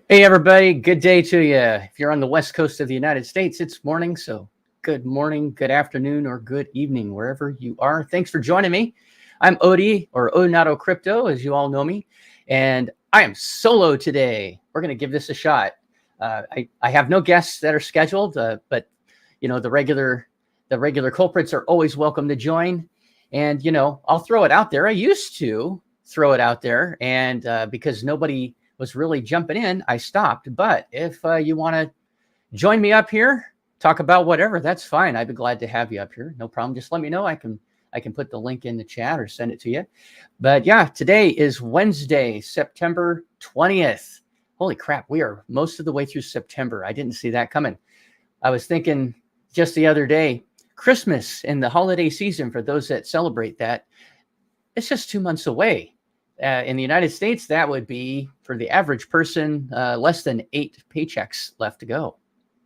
Hey, everybody. Good day to you. If you're on the West Coast of the United States, it's morning. So good morning, good afternoon, or good evening, wherever you are. Thanks for joining me. I'm Odie, or Odinato Crypto, as you all know me. And I am solo today. We're going to give this a shot. I have no guests that are scheduled, but the regular culprits are always welcome to join. And I'll throw it out there. I used to throw it out there, and because nobody was really jumping in, I stopped. But if you want to join me up here, talk about whatever, that's fine. I'd be glad to have you up here. No problem. Just let me know. I can put the link in the chat or send it to you. But yeah, today is Wednesday, September 20th. Holy crap, we are most of the way through September. I didn't see that coming. I was thinking just the other day, Christmas and the holiday season, for those that celebrate that, it's just 2 months away. In the United States, that would be, for the average person, less than 8 paychecks left to go.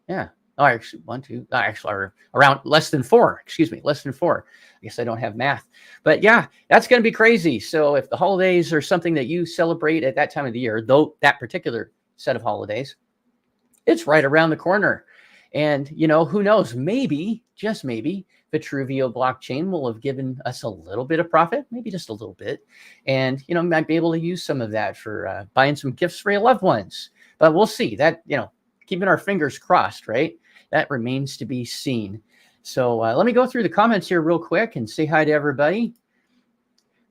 Yeah. Oh, actually, one, two, actually, around less than 4. Excuse me, less than 4. I guess I don't have math. But yeah, that's going to be crazy. So if the holidays are something that you celebrate at that time of the year, though that particular set of holidays, it's right around the corner. And, who knows? Maybe, just maybe, Vitruveo blockchain will have given us a little bit of profit, maybe just a little bit. And, might be able to use some of that for buying some gifts for your loved ones. But we'll see. That, keeping our fingers crossed, right? That remains to be seen. So let me go through the comments here real quick and say hi to everybody.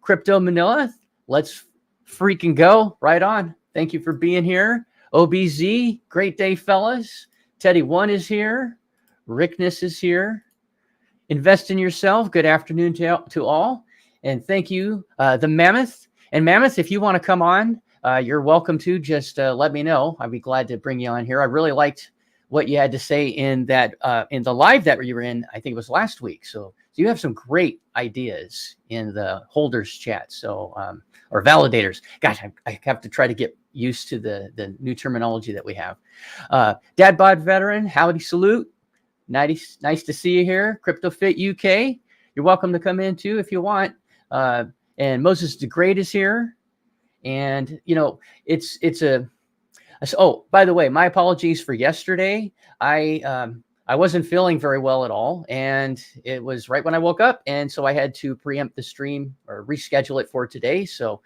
Crypto Manila, let's freaking go. Right on. Thank you for being here. OBZ, great day, fellas. Teddy1 is here. Rickness is here. Invest in yourself. Good afternoon to all. And thank you, the Mammoth. And Mammoth, if you want to come on, you're welcome to. Just let me know. I'd be glad to bring you on here. I really liked what you had to say in that in the live that you were in. I think it was last week. So you have some great ideas in the holders chat. So or validators. Gosh, I have to try to get used to the new terminology that we have. Dad Bod Veteran, howdy salute. Nice to see you here. CryptoFit UK, you're welcome to come in too if you want. And Moses the Great is here. And, it's a... Oh, by the way, my apologies for yesterday. I wasn't feeling very well at all, and it was right when I woke up, and so I had to preempt the stream or reschedule it for today. So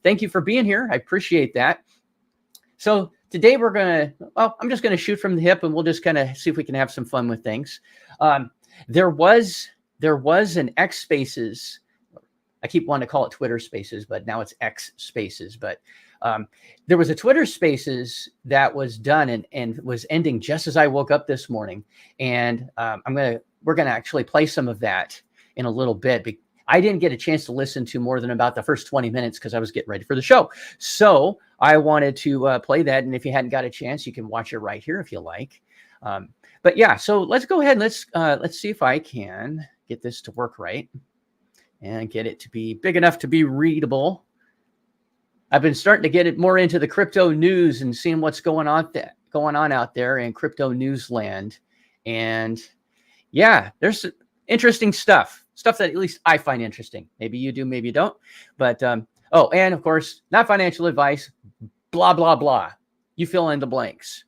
thank you for being here. I appreciate that. So today I'm just going to shoot from the hip, and we'll just kind of see if we can have some fun with things. There was an X Spaces. I keep wanting to call it Twitter Spaces, but now it's X Spaces. But there was a Twitter Spaces that was done and was ending just as I woke up this morning. And we're gonna actually play some of that in a little bit. I didn't get a chance to listen to more than about the first 20 minutes because I was getting ready for the show. So I wanted to play that. And if you hadn't got a chance, you can watch it right here if you like. But yeah, so let's go ahead and let's see if I can get this to work right and get it to be big enough to be readable. I've been starting to get it more into the crypto news and seeing what's going on out there in crypto news land. And yeah, there's interesting stuff that at least I find interesting. Maybe you do, maybe you don't. But oh, and of course, not financial advice, blah, blah, blah. You fill in the blanks.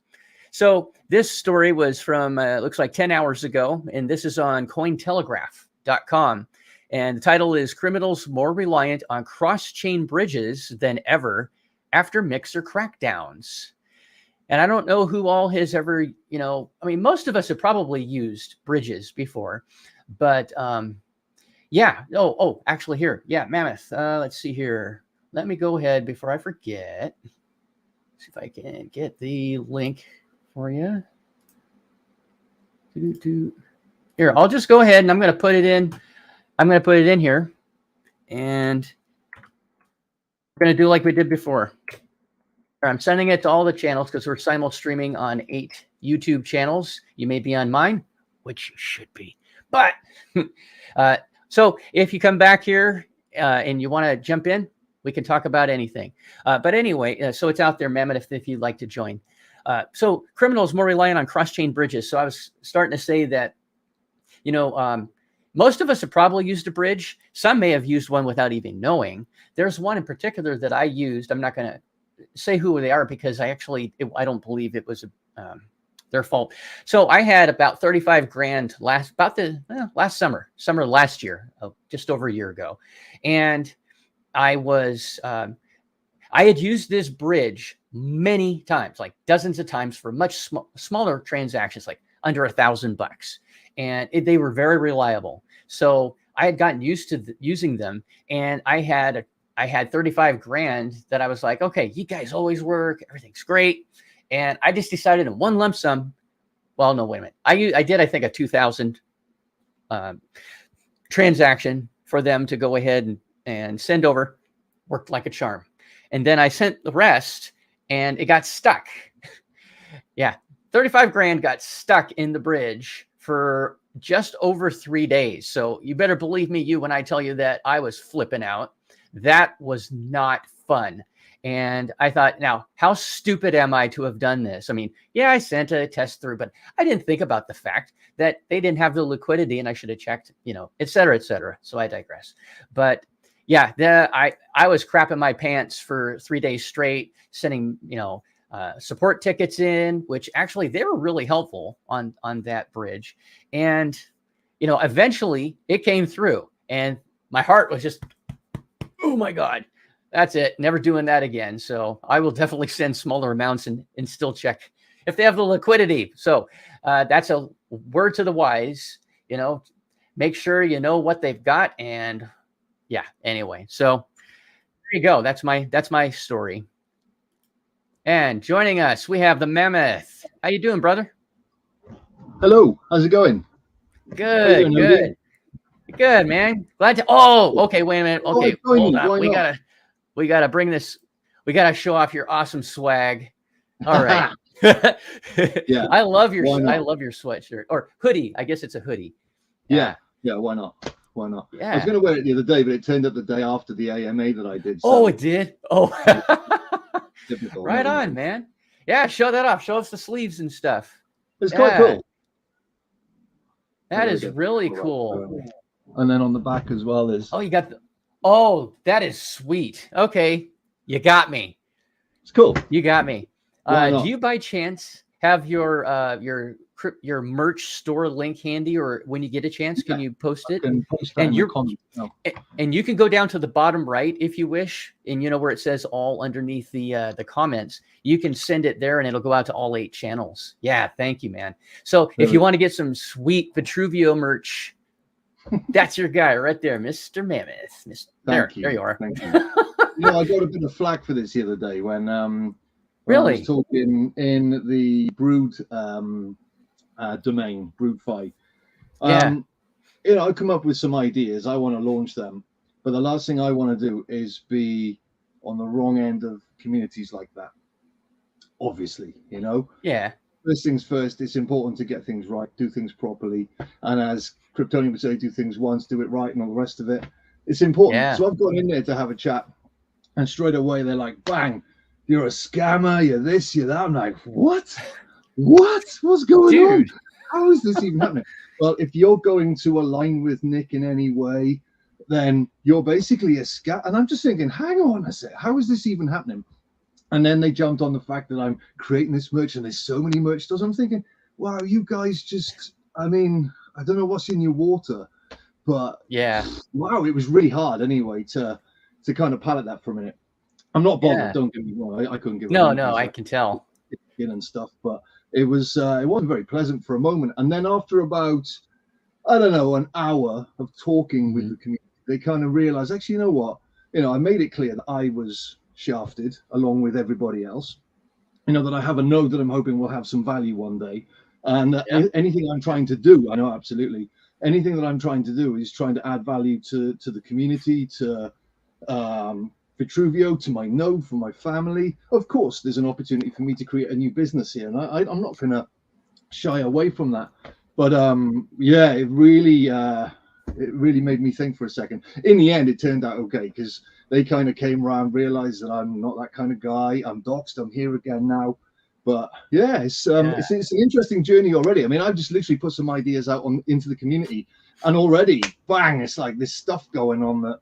So this story was from, looks like 10 hours ago, and this is on Cointelegraph.com. And the title is Criminals More Reliant on Cross-Chain Bridges Than Ever After Mixer Crackdowns. And I don't know who all has ever, most of us have probably used bridges before. But yeah, actually here. Yeah, Mammoth. Let's see here. Let me go ahead before I forget. See if I can get the link for you. Here, I'll just go ahead and I'm going to put it in. I'm going to put it in here, and we're going to do like we did before. I'm sending it to all the channels because we're simul streaming on 8 YouTube channels. You may be on mine, which you should be. But so if you come back here and you want to jump in, we can talk about anything. But anyway, so it's out there, Mammoth, if you'd like to join. So criminals more reliant on cross-chain bridges. So I was starting to say that, most of us have probably used a bridge. Some may have used one without even knowing. There's one in particular that I used. I'm not going to say who they are because I don't believe it was their fault. So I had about 35 grand last summer last year, just over a year ago. And I had used this bridge many times, like dozens of times for much smaller transactions, like under $1,000. And they were very reliable. So I had gotten used to using them, and I had 35 grand that I was like, okay, you guys always work. Everything's great. And I just decided in one lump sum. Well, no, wait a minute. I did, I think, a 2,000 transaction for them to go ahead and send over. Worked like a charm. And then I sent the rest, and it got stuck. Yeah, 35 grand got stuck in the bridge for just over 3 days. So you better believe me, when I tell you that I was flipping out. That was not fun. And I thought, now, how stupid am I to have done this? I mean, yeah, I sent a test through, but I didn't think about the fact that they didn't have the liquidity, and I should have checked, et cetera, et cetera. So I digress. But yeah, I was crapping my pants for 3 days straight, sending, support tickets in, which actually they were really helpful on that bridge. And, eventually it came through, and my heart was just, oh my God, that's it. Never doing that again. So I will definitely send smaller amounts and still check if they have the liquidity. So that's a word to the wise, make sure you know what they've got. And yeah, anyway, so there you go. That's my story. And joining us, we have the Mammoth. How you doing, brother? Hello. How's it going? Good, good. Good, man. Glad to. Oh, okay. Wait a minute. Okay, hold on. We gotta bring this. We gotta show off your awesome swag. All right. Yeah. I love your sweatshirt or hoodie. I guess it's a hoodie. Yeah. Why not? Yeah. I was going to wear it the other day, but it turned up the day after the AMA that I did. So. Oh, it did. Oh, typical. Right on, man. Yeah, show that off. Show us the sleeves and stuff. It's quite cool. That is really cool. And then on the back as well is. Oh, you got the. Oh, that is sweet. Okay, you got me. It's cool. You got me. Do you by chance have your merch store link handy, or when you get a chance, can you post it? And you can go down to the bottom right if you wish, and where it says all underneath the comments, you can send it there, and it'll go out to all 8 channels. Yeah, thank you, man. So if you want to get some sweet Vitruveo merch, that's your guy right there, Mr. Mammoth. There you are. Thank you. I got a bit of flack for this the other day when really? I was talking in the Brood domain, Broodfi. I come up with some ideas. I want to launch them, but the last thing I want to do is be on the wrong end of communities like that. Obviously, Yeah. First things first, it's important to get things right, do things properly. And as Kryptonian would say, do things once, do it right, and all the rest of it. It's important. Yeah. So I've gone in there to have a chat, and straight away they're like, bang, you're a scammer, you're this, you're that. I'm like, what? What's going on? How is this even happening? Well, if you're going to align with Nick in any way, then you're basically a scam. And I'm just thinking, hang on a sec, how is this even happening? And then they jumped on the fact that I'm creating this merch, and there's so many merch stores. I'm thinking, wow, you guys just, I don't know what's in your water, but yeah, wow, it was really hard anyway to kind of palate that for a minute. I'm not bothered, don't get me wrong. I couldn't give no, I can tell. And stuff, but it wasn't very pleasant for a moment. And then after about, I don't know, an hour of talking with the community, they kind of realized, actually, you know what? I made it clear that I was shafted along with everybody else. That I have a node that I'm hoping will have some value one day. And anything I'm trying to do, I know absolutely, anything that I'm trying to do is trying to add value to the community, to Vitruveo, to my node, for my family. Of course, there's an opportunity for me to create a new business here, and I'm not going to shy away from that. But it really made me think for a second. In the end, it turned out okay, because they kind of came around, realized that I'm not that kind of guy. I'm doxed. I'm here again now. But it's an interesting journey already. I've just literally put some ideas out into the community, and already, bang, it's like this stuff going on that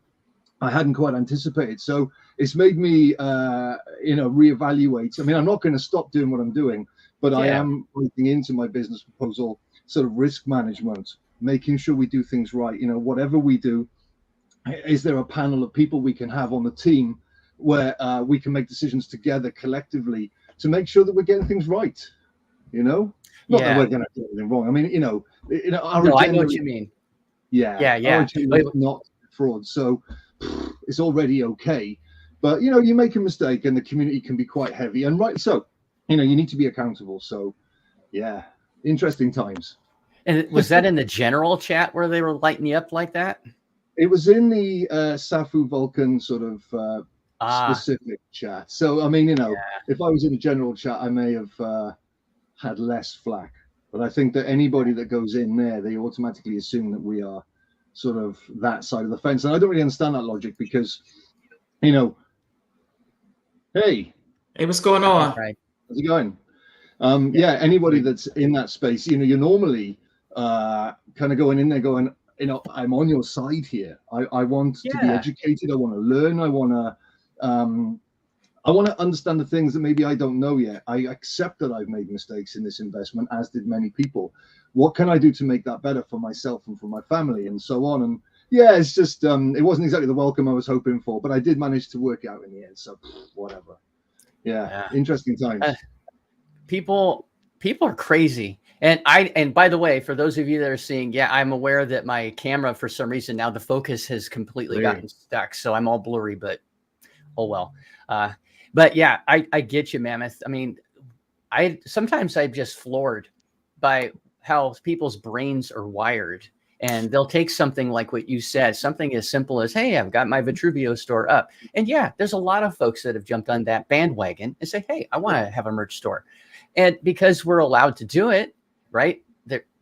I hadn't quite anticipated. So it's made me, reevaluate. I mean, I'm not going to stop doing what I'm doing, but I am putting into my business proposal sort of risk management, making sure we do things right. Whatever we do, is there a panel of people we can have on the team where we can make decisions together collectively to make sure that we're getting things right? Not that we're going to do anything wrong. I mean, our agenda, I know what you mean. Yeah. Our agenda is not fraud. So it's already okay. But, you make a mistake and the community can be quite heavy. And right, so, you need to be accountable. So, yeah, interesting times. And was that in the general chat where they were lighting you up like that? It was in the Safu Vulcan sort of specific chat. So, I mean, if I was in the general chat, I may have had less flack. But I think that anybody that goes in there, they automatically assume that we are sort of that side of the fence. And I don't really understand that logic because, hey, what's going on? Right. How's it going? Anybody that's in that space, you're normally kind of going in there going, I'm on your side here. I want to be educated. I want to learn. I want to understand the things that maybe I don't know yet. I accept that I've made mistakes in this investment, as did many people. What can I do to make that better for myself and for my family and so on? And it's just, it wasn't exactly the welcome I was hoping for, but I did manage to work it out in the end. So whatever. Yeah. Interesting times. People are crazy. And by the way, for those of you that are seeing, I'm aware that my camera, for some reason, now the focus has completely gotten stuck. So I'm all blurry, but oh well. But yeah, I get you, Mammoth. I mean, sometimes I'm just floored by how people's brains are wired. And they'll take something like what you said, something as simple as, hey, I've got my Vitruveo store up. And there's a lot of folks that have jumped on that bandwagon and say, hey, I want to have a merch store. And because we're allowed to do it, right?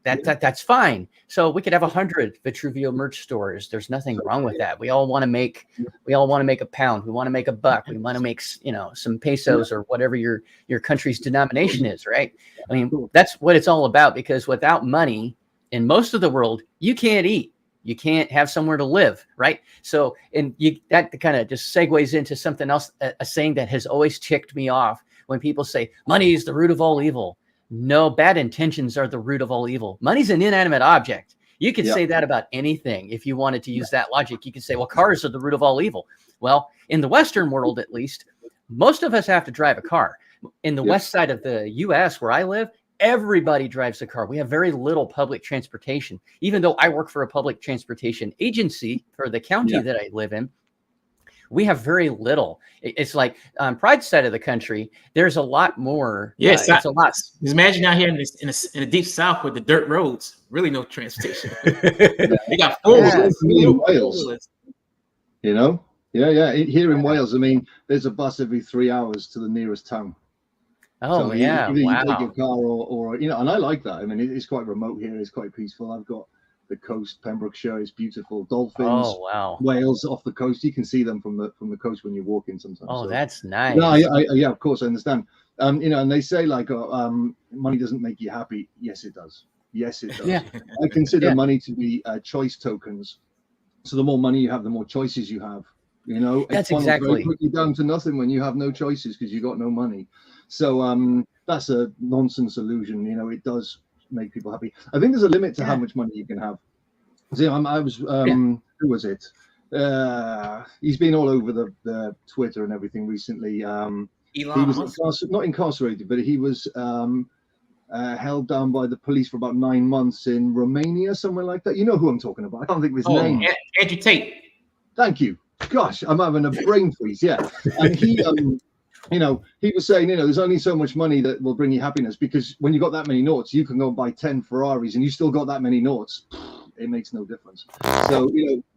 That's fine. So we could have 100 Vitruveo merch stores. There's nothing wrong with that. We all want to make a pound. We want to make a buck. We want to make, some pesos or whatever your country's denomination is, right? I mean, that's what it's all about, because without money in most of the world, you can't eat. You can't have somewhere to live, right? So, that kind of just segues into something else, a saying that has always ticked me off when people say money is the root of all evil. No, bad intentions are the root of all evil. Money's an inanimate object. You could say that about anything. If you wanted to use that logic, you could say, well, cars are the root of all evil. Well, in the Western world, at least, most of us have to drive a car. In the west side of the U.S., where I live, everybody drives a car. We have very little public transportation. Even though I work for a public transportation agency for the county that I live in, we have very little. It's like on Pride's side of the country, there's a lot more. Yes, it's a lot. Just imagine out here in the deep south with the dirt roads, really no transportation. They got in Wales. Here in Wales, I mean, there's a bus every 3 hours to the nearest town. Oh, so yeah. You take your car or and I like that. I mean, it's quite remote here. It's quite peaceful. I've got the coast, Pembrokeshire is beautiful. Dolphins, whales off the coast. You can see them from the coast when you're walking sometimes. Oh, so that's nice. No, of course I understand. And they say like, money doesn't make you happy. Yes, it does. Yes, it does. Yeah. I consider money to be choice tokens. So the more money you have, the more choices you have. That's it exactly very quickly down to nothing when you have no choices because you got no money. So that's a nonsense illusion. It does make people happy. I think there's a limit to how much money you can have. See, who was it? He's been all over the Twitter and everything recently. Elon he was not incarcerated, but he was held down by the police for about 9 months in Romania, somewhere like that. You know who I'm talking about. I can't think of his name. Andrew Tate. Thank you. Gosh, I'm having a brain freeze. Yeah. And he he was saying, there's only so much money that will bring you happiness, because when you got that many noughts, you can go and buy 10 Ferraris and you still got that many noughts. It makes no difference. So,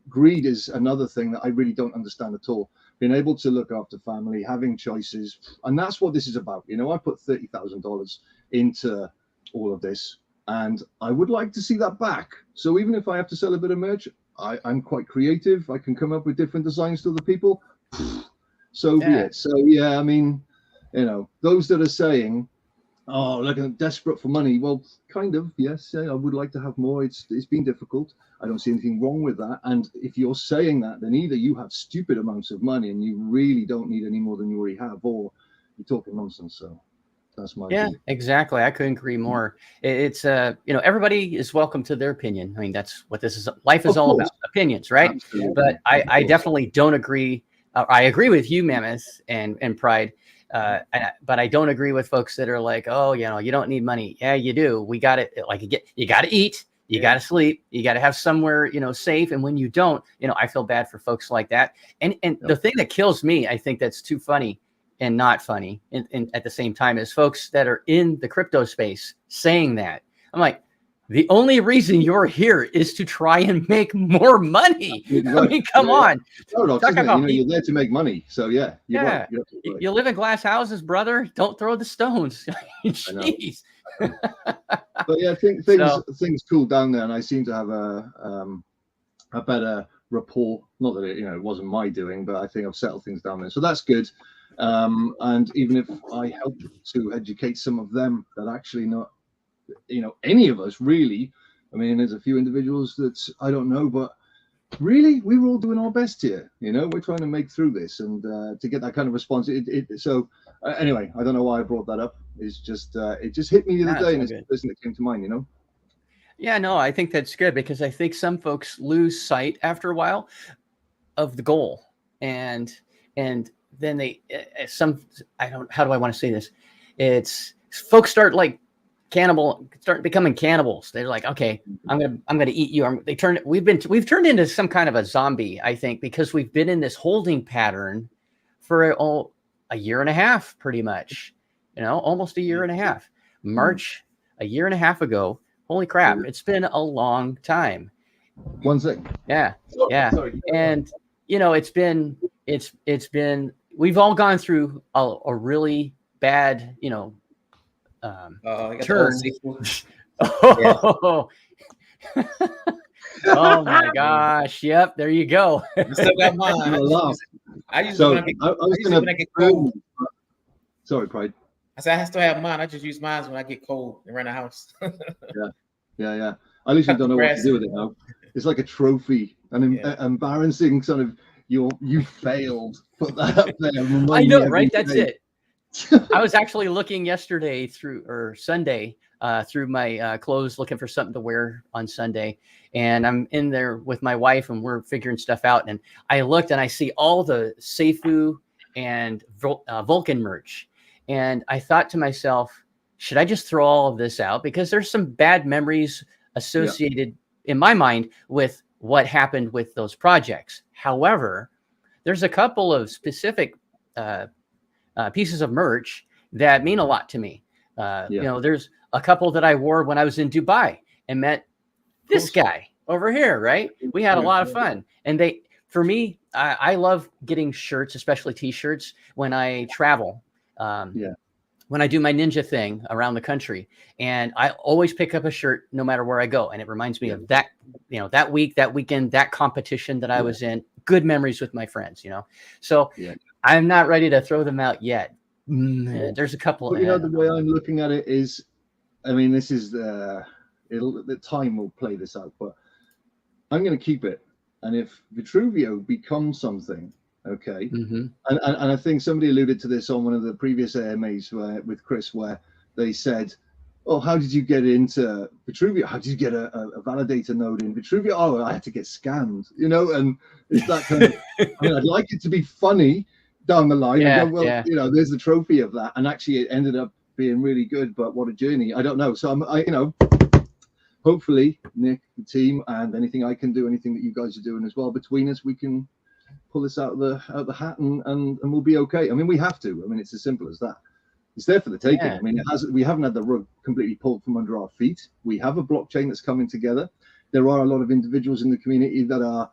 greed is another thing that I really don't understand at all. Being able to look after family, having choices. And that's what this is about. I put $30,000 into all of this and I would like to see that back. So even if I have to sell a bit of merch, I'm quite creative. I can come up with different designs to other people. So be it. So I mean, those that are saying Oh, like I'm desperate for money. Well, kind of, yes. I would like to have more. It's been difficult. I don't see anything wrong with that. And if you're saying that, then either you have stupid amounts of money and you really don't need any more than you already have, or you're talking nonsense. So that's my view. Exactly. I couldn't agree more. It's everybody is welcome to their opinion. I mean, that's what this is. Life is all about opinions, right? Absolutely. But I definitely don't agree. I agree with you, Mammoth and Pride. But I don't agree with folks that are like, oh, you don't need money. Yeah, you do. We got it. Like you got to eat, you got to sleep, you got to have somewhere, safe. And when you don't, I feel bad for folks like that. And the thing that kills me, I think that's too funny and not funny and at the same time is folks that are in the crypto space saying that. I'm like, the only reason you're here is to try and make more money. Right. I mean, come on. Talk about you're there to make money. So yeah. Right. You live in glass houses, brother. Don't throw the stones. Jeez. But yeah, I think things cooled down there, and I seem to have a better rapport. Not that it wasn't my doing, but I think I've settled things down there. So that's good. And even if I help to educate some of them that actually not, any of us really, I mean, there's a few individuals that I don't know, but really we're all doing our best here. We're trying to make through this, and to get that kind of response. So anyway, I don't know why I brought that up. It's just it just hit me the other day, and it's the person that came to mind. Yeah, no, I think that's good because I think some folks lose sight after a while of the goal, and then how do I want to say this? It's folks start becoming cannibals. They're like, okay, I'm gonna eat you. We've turned into some kind of a zombie, I think, because we've been in this holding pattern for a year and a half, pretty much, almost a year and a half. March, a year and a half ago. Holy crap. It's been a long time. One second. Yeah. Sorry. And it's been, we've all gone through a really bad, turn. Oh my gosh! Yep, there you go. I still got mine. I use it when I get cold. Sorry, Pride. I said I still have mine. I just use mine when I get cold and run the house. Yeah. I literally don't know what to do with it now. It's like a trophy, an embarrassing sort of you failed. Put that up there. I know, right? That's it. I was actually looking yesterday Sunday through my clothes, looking for something to wear on Sunday. And I'm in there with my wife and we're figuring stuff out. And I looked and I see all the Seifu and Vulcan merch. And I thought to myself, should I just throw all of this out? Because there's some bad memories associated in my mind with what happened with those projects. However, there's a couple of specific pieces of merch that mean a lot to me. There's a couple that I wore when I was in Dubai and met this guy over here, right? We had a lot of fun. And for me, I love getting shirts, especially t-shirts when I travel. When I do my ninja thing around the country, and I always pick up a shirt no matter where I go. And it reminds me of that, that week, that weekend, that competition that I was in. Good memories with my friends, So I'm not ready to throw them out yet. There's a couple. But, the way I'm looking at it is, I mean, this is the time will play this out, but I'm going to keep it. And if Vitruveo becomes something, okay, and I think somebody alluded to this on one of the previous AMAs with Chris, where they said, "Oh, how did you get into Vitruveo? How did you get a validator node in Vitruveo? Oh, I had to get scammed, and it's that kind of. I mean, I'd like it to be funny down the line. There's the trophy of that, and actually it ended up being really good. But what a journey! I don't know. So hopefully, Nick, the team, and anything I can do, anything that you guys are doing as well, between us, we can pull this out of the hat and we'll be okay. I mean, we have to. I mean, it's as simple as that. It's there for the taking. I mean, we haven't had the rug completely pulled from under our feet. We have a blockchain that's coming together. There are a lot of individuals in the community that are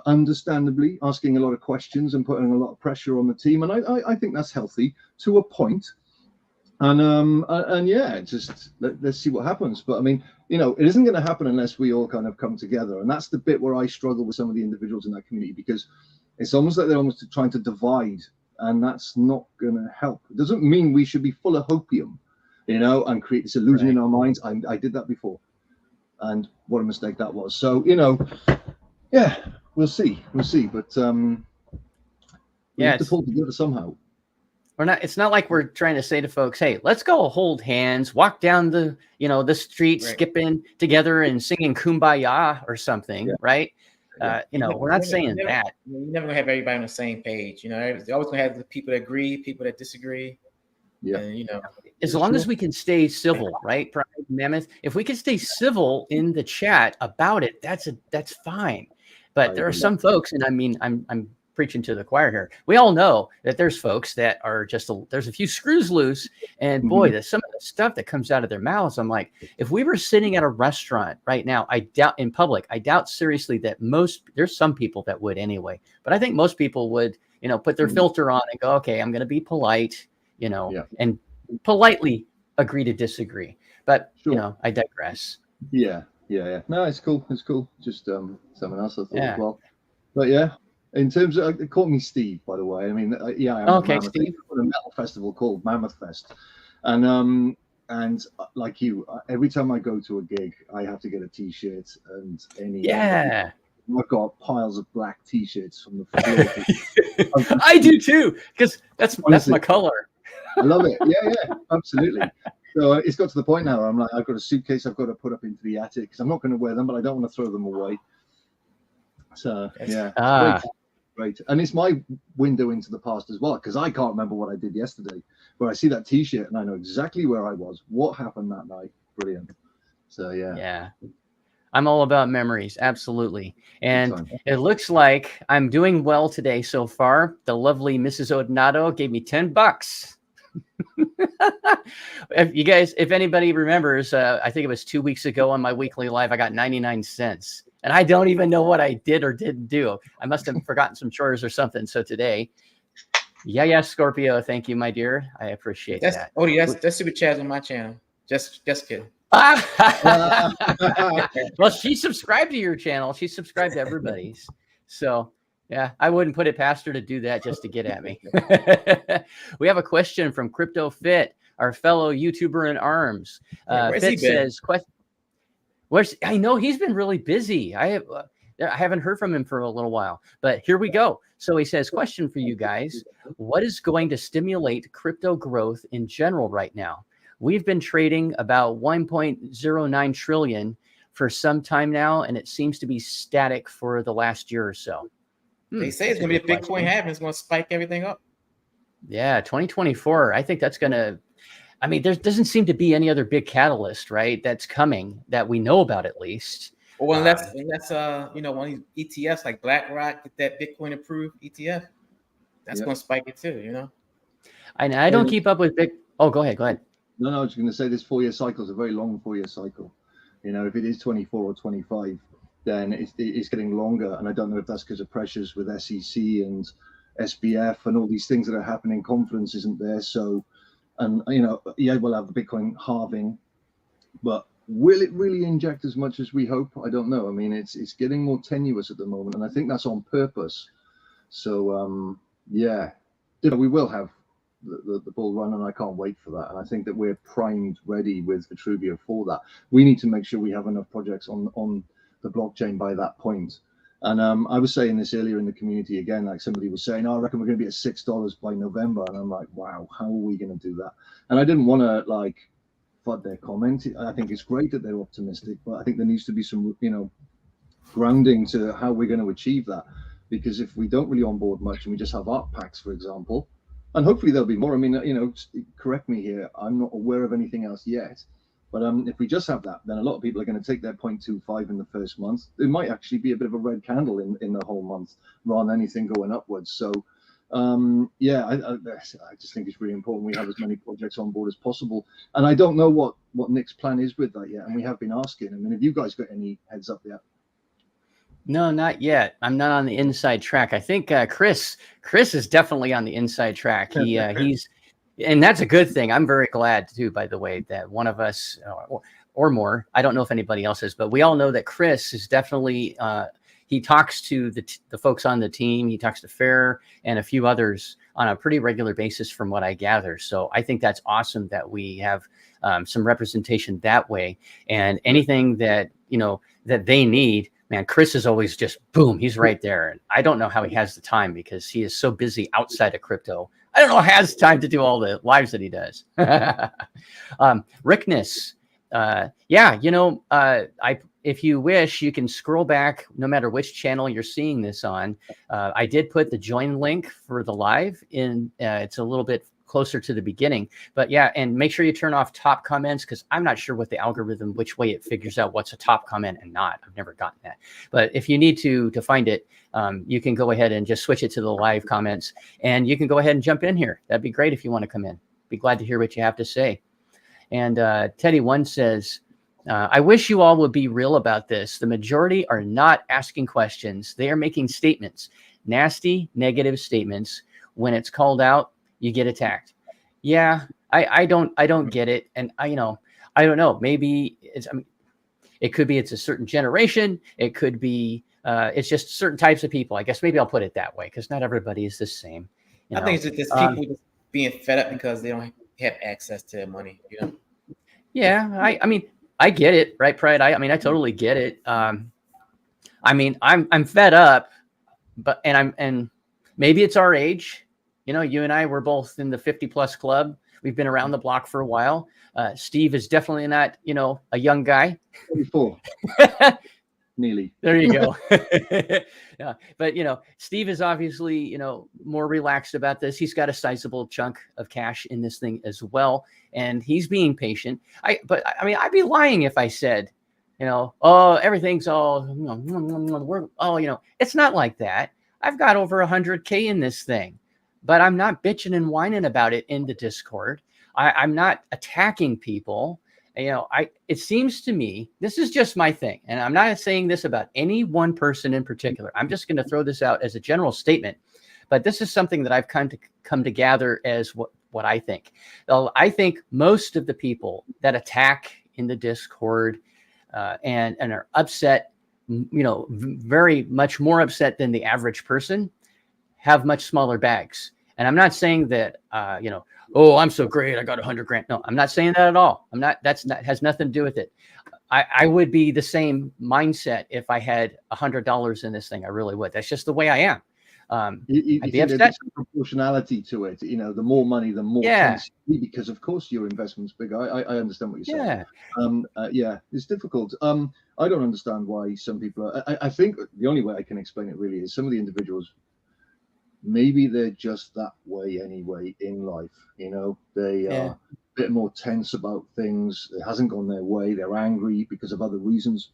understandably asking a lot of questions and putting a lot of pressure on the team. And I think that's healthy to a point. And just let's see what happens. But I mean, it isn't going to happen unless we all kind of come together. And that's the bit where I struggle with some of the individuals in that community, because it's almost like they're almost trying to divide, and that's not going to help. It doesn't mean we should be full of hopium. and create this illusion in our minds. I did that before, and what a mistake that was. So, yeah, we'll see. But we have to pull together somehow. It's not like we're trying to say to folks, hey, let's go hold hands, walk down the street, skipping together and singing Kumbaya or something, right? We're not saying that. You're never gonna have everybody on the same page. You're always gonna have the people that agree, people that disagree. Yeah. And, as long as we can stay civil, right? Pride Mammoth. If we can stay civil in the chat about it, that's fine. But there are some folks, and I mean, I'm preaching to the choir here. We all know that there's folks that are there's a few screws loose, and boy, there's some of the stuff that comes out of their mouths. I'm like, if we were sitting at a restaurant right now, I doubt seriously that there's some people that would anyway, but I think most people would, put their filter on and go, okay, I'm going to be polite, and politely agree to disagree. But, I digress. Yeah. No, it's cool. Just someone else I thought as well. But yeah. In terms of, call me Steve, by the way. I mean, I'm okay, Steve. A metal festival called Mammoth Fest, and like you, every time I go to a gig, I have to get a T-shirt and any. Yeah. I've got piles of black T-shirts from the floor. I do too, because that's my color. I love it. Yeah, absolutely. So it's got to the point now where I'm like, I've got a suitcase I've got to put up into the attic because I'm not going to wear them, but I don't want to throw them away. So yeah, great. And it's my window into the past as well, because I can't remember what I did yesterday, but I see that T-shirt and I know exactly where I was, what happened that night. Brilliant. So yeah, I'm all about memories, absolutely. And it looks like I'm doing well today so far. The lovely Mrs. Odinato gave me $10. If anybody remembers, I think it was 2 weeks ago on my weekly live, I got 99 cents. And I don't even know what I did or didn't do. I must have forgotten some chores or something. So today, Scorpio, thank you, my dear. I appreciate that. Oh, that's super chat on my channel. Just kidding. Well, she subscribed to your channel. She subscribed to everybody's. So yeah, I wouldn't put it past her to do that just to get at me. We have a question from Crypto Fit, our fellow YouTuber in arms. Fit says, I know he's been really busy. I haven't heard from him for a little while, but here we go. So he says, question for you guys. What is going to stimulate crypto growth in general right now? We've been trading about 1.09 trillion for some time now, and it seems to be static for the last year or so. They say it's going to be a Bitcoin halving. It's going to spike everything up. Yeah, 2024. I think that's going to, there doesn't seem to be any other big catalyst, right? That's coming that we know about at least. Well, unless one of these ETFs like BlackRock, get that Bitcoin approved ETF, that's going to spike it too, I don't keep up with Oh, go ahead. No, I was going to say this 4-year cycle is a very long 4-year cycle. If it is 24 or 25, then it's getting longer. And I don't know if that's because of pressures with SEC and SBF and all these things that are happening. Confidence isn't there. So, and we'll have the Bitcoin halving, but will it really inject as much as we hope? I don't know. It's getting more tenuous at the moment, and I think that's on purpose. So we will have the bull run, and I can't wait for that. And I think that we're primed, ready with Vitruveo for that. We need to make sure we have enough projects on the blockchain by that point. And I was saying this earlier in the community again, like somebody was saying, I reckon we're going to be at $6 by November. And I'm like, wow, how are we going to do that? And I didn't want to flood their comment. I think it's great that they're optimistic, but I think there needs to be some, grounding to how we're going to achieve that. Because if we don't really onboard much and we just have art packs, for example, and hopefully there'll be more. Correct me here. I'm not aware of anything else yet. But if we just have that, then a lot of people are going to take their 0.25 in the first month. It might actually be a bit of a red candle in the whole month rather than anything going upwards. So, I just think it's really important we have as many projects on board as possible. And I don't know what Nick's plan is with that yet. And we have been asking. Have you guys got any heads up yet? No, not yet. I'm not on the inside track. I think Chris is definitely on the inside track. He's. And that's a good thing. I'm very glad too, by the way, that one of us or more, I don't know if anybody else is, but we all know that Chris is definitely, he talks to the folks on the team. He talks to Fair and a few others on a pretty regular basis from what I gather. So I think that's awesome that we have some representation that way, and anything that, that they need, man, Chris is always just boom, he's right there. And I don't know how he has the time, because he is so busy outside of crypto. I don't know how he has time to do all the lives that he does. Rickness. If you wish, you can scroll back no matter which channel you're seeing this on. I did put the join link for the live in. It's a little bit closer to the beginning, but yeah, and make sure you turn off top comments, because I'm not sure what the algorithm, which way it figures out what's a top comment and not. I've never gotten that. But if you need to find it, you can go ahead and just switch it to the live comments, and you can go ahead and jump in here. That'd be great if you want to come in. Be glad to hear what you have to say. And Teddy One says, I wish you all would be real about this. The majority are not asking questions. They are making statements, nasty, negative statements. When it's called out, you get attacked. Yeah, I don't get it. And I don't know. Maybe it could be it's a certain generation. It could be it's just certain types of people. I guess maybe I'll put it that way, because not everybody is the same. I think it's just people just being fed up because they don't have access to their money. Yeah, I get it, right, Pride? I totally get it. I'm fed up, but and maybe it's our age. You and I were both in the 50+ club. We've been around the block for a while. Steve is definitely not, a young guy. 24. Nearly. There you go. Yeah, but Steve is obviously, more relaxed about this. He's got a sizable chunk of cash in this thing as well, and he's being patient. I'd be lying if I said, everything's all, it's not like that. I've got over 100K in this thing, but I'm not bitching and whining about it in the Discord. I'm not attacking people. It seems to me, this is just my thing, and I'm not saying this about any one person in particular. I'm just going to throw this out as a general statement, but this is something that I've come to gather as what I think. I think most of the people that attack in the Discord and are upset, very much more upset than the average person, have much smaller bags. And I'm not saying that, oh, I'm so great, I got 100 grand. No, I'm not saying that at all. Has nothing to do with it. I would be the same mindset if I had $100 in this thing. I really would. That's just the way I am. I'd be upset. There's some proportionality to it. The more money, the more tense, because of course your investment's big. I understand what you're saying. It's difficult. I don't understand why some people are. I think the only way I can explain it really is some of the individuals, maybe they're just that way anyway in life. They are a bit more tense about things. It hasn't gone their way. They're angry because of other reasons,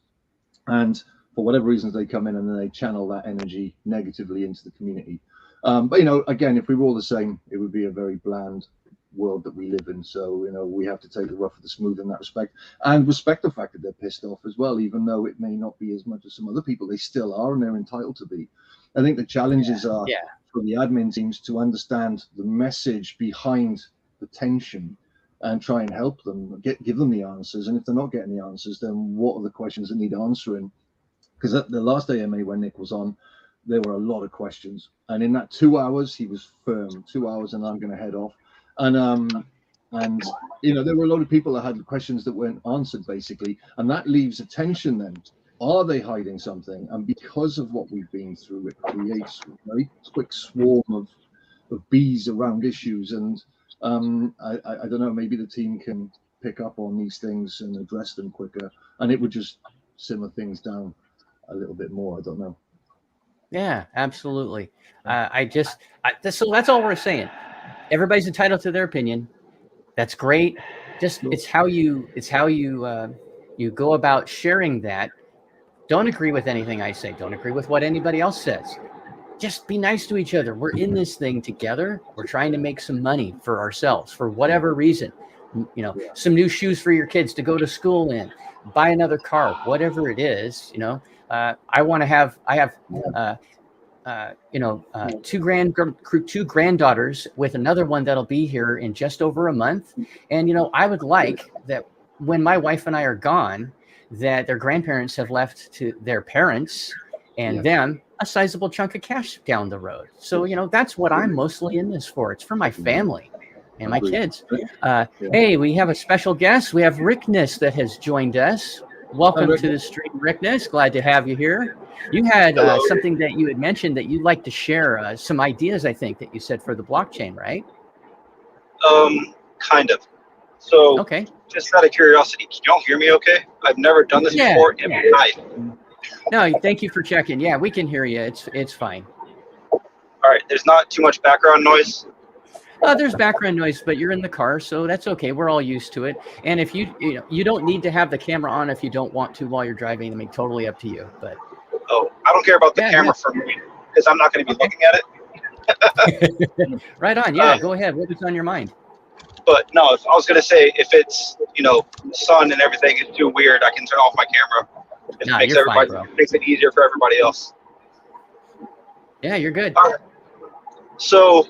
and for whatever reasons they come in and then they channel that energy negatively into the community. But again, if we were all the same, it would be a very bland world that we live in. So we have to take the rough with the smooth in that respect, and respect the fact that they're pissed off as well, even though it may not be as much as some other people. They still are, and they're entitled to be. I think the challenges are for the admin teams to understand the message behind the tension and try and help them, give them the answers. And if they're not getting the answers, then what are the questions that need answering? Because at the last AMA when Nick was on, there were a lot of questions. And in that 2 hours, he was firm. 2 hours and I'm going to head off. And there were a lot of people that had questions that weren't answered, basically. And that leaves a tension then. Are they hiding something? And because of what we've been through, it creates a very quick swarm of bees around issues. And I don't know, maybe the team can pick up on these things and address them quicker. And it would just simmer things down a little bit more. I don't know. Yeah, absolutely. So that's all we're saying. Everybody's entitled to their opinion. That's great. It's how you go about sharing that. Don't agree with anything I say. Don't agree with what anybody else says. Just be nice to each other. We're in this thing together. We're trying to make some money for ourselves for whatever reason. Some new shoes for your kids to go to school in, buy another car, whatever it is. I have two granddaughters with another one that'll be here in just over a month. And, I would like that when my wife and I are gone, that their grandparents have left to their parents and them a sizable chunk of cash down the road. So, that's what I'm mostly in this for. It's for my family and my kids. Hey, we have a special guest. We have Rickness that has joined us. Welcome to the stream, Rickness. Glad to have you here. You had something that you had mentioned that you'd like to share, some ideas, I think, that you said for the blockchain, right? Kind of. So, okay. Just out of curiosity, can y'all hear me okay? I've never done this before in my life. No, thank you for checking. Yeah, we can hear you. It's fine. All right. There's not too much background noise. There's background noise, but you're in the car, so that's okay. We're all used to it. And if you don't need to have the camera on if you don't want to while you're driving. I mean, totally up to you. But I don't care about the camera for me because I'm not going to be looking at it. Right on. Yeah, go ahead. What was on your mind? But no, I was going to say if it's sun and everything is too weird, I can turn off my camera. It makes it easier for everybody else. Yeah, you're good. All right. So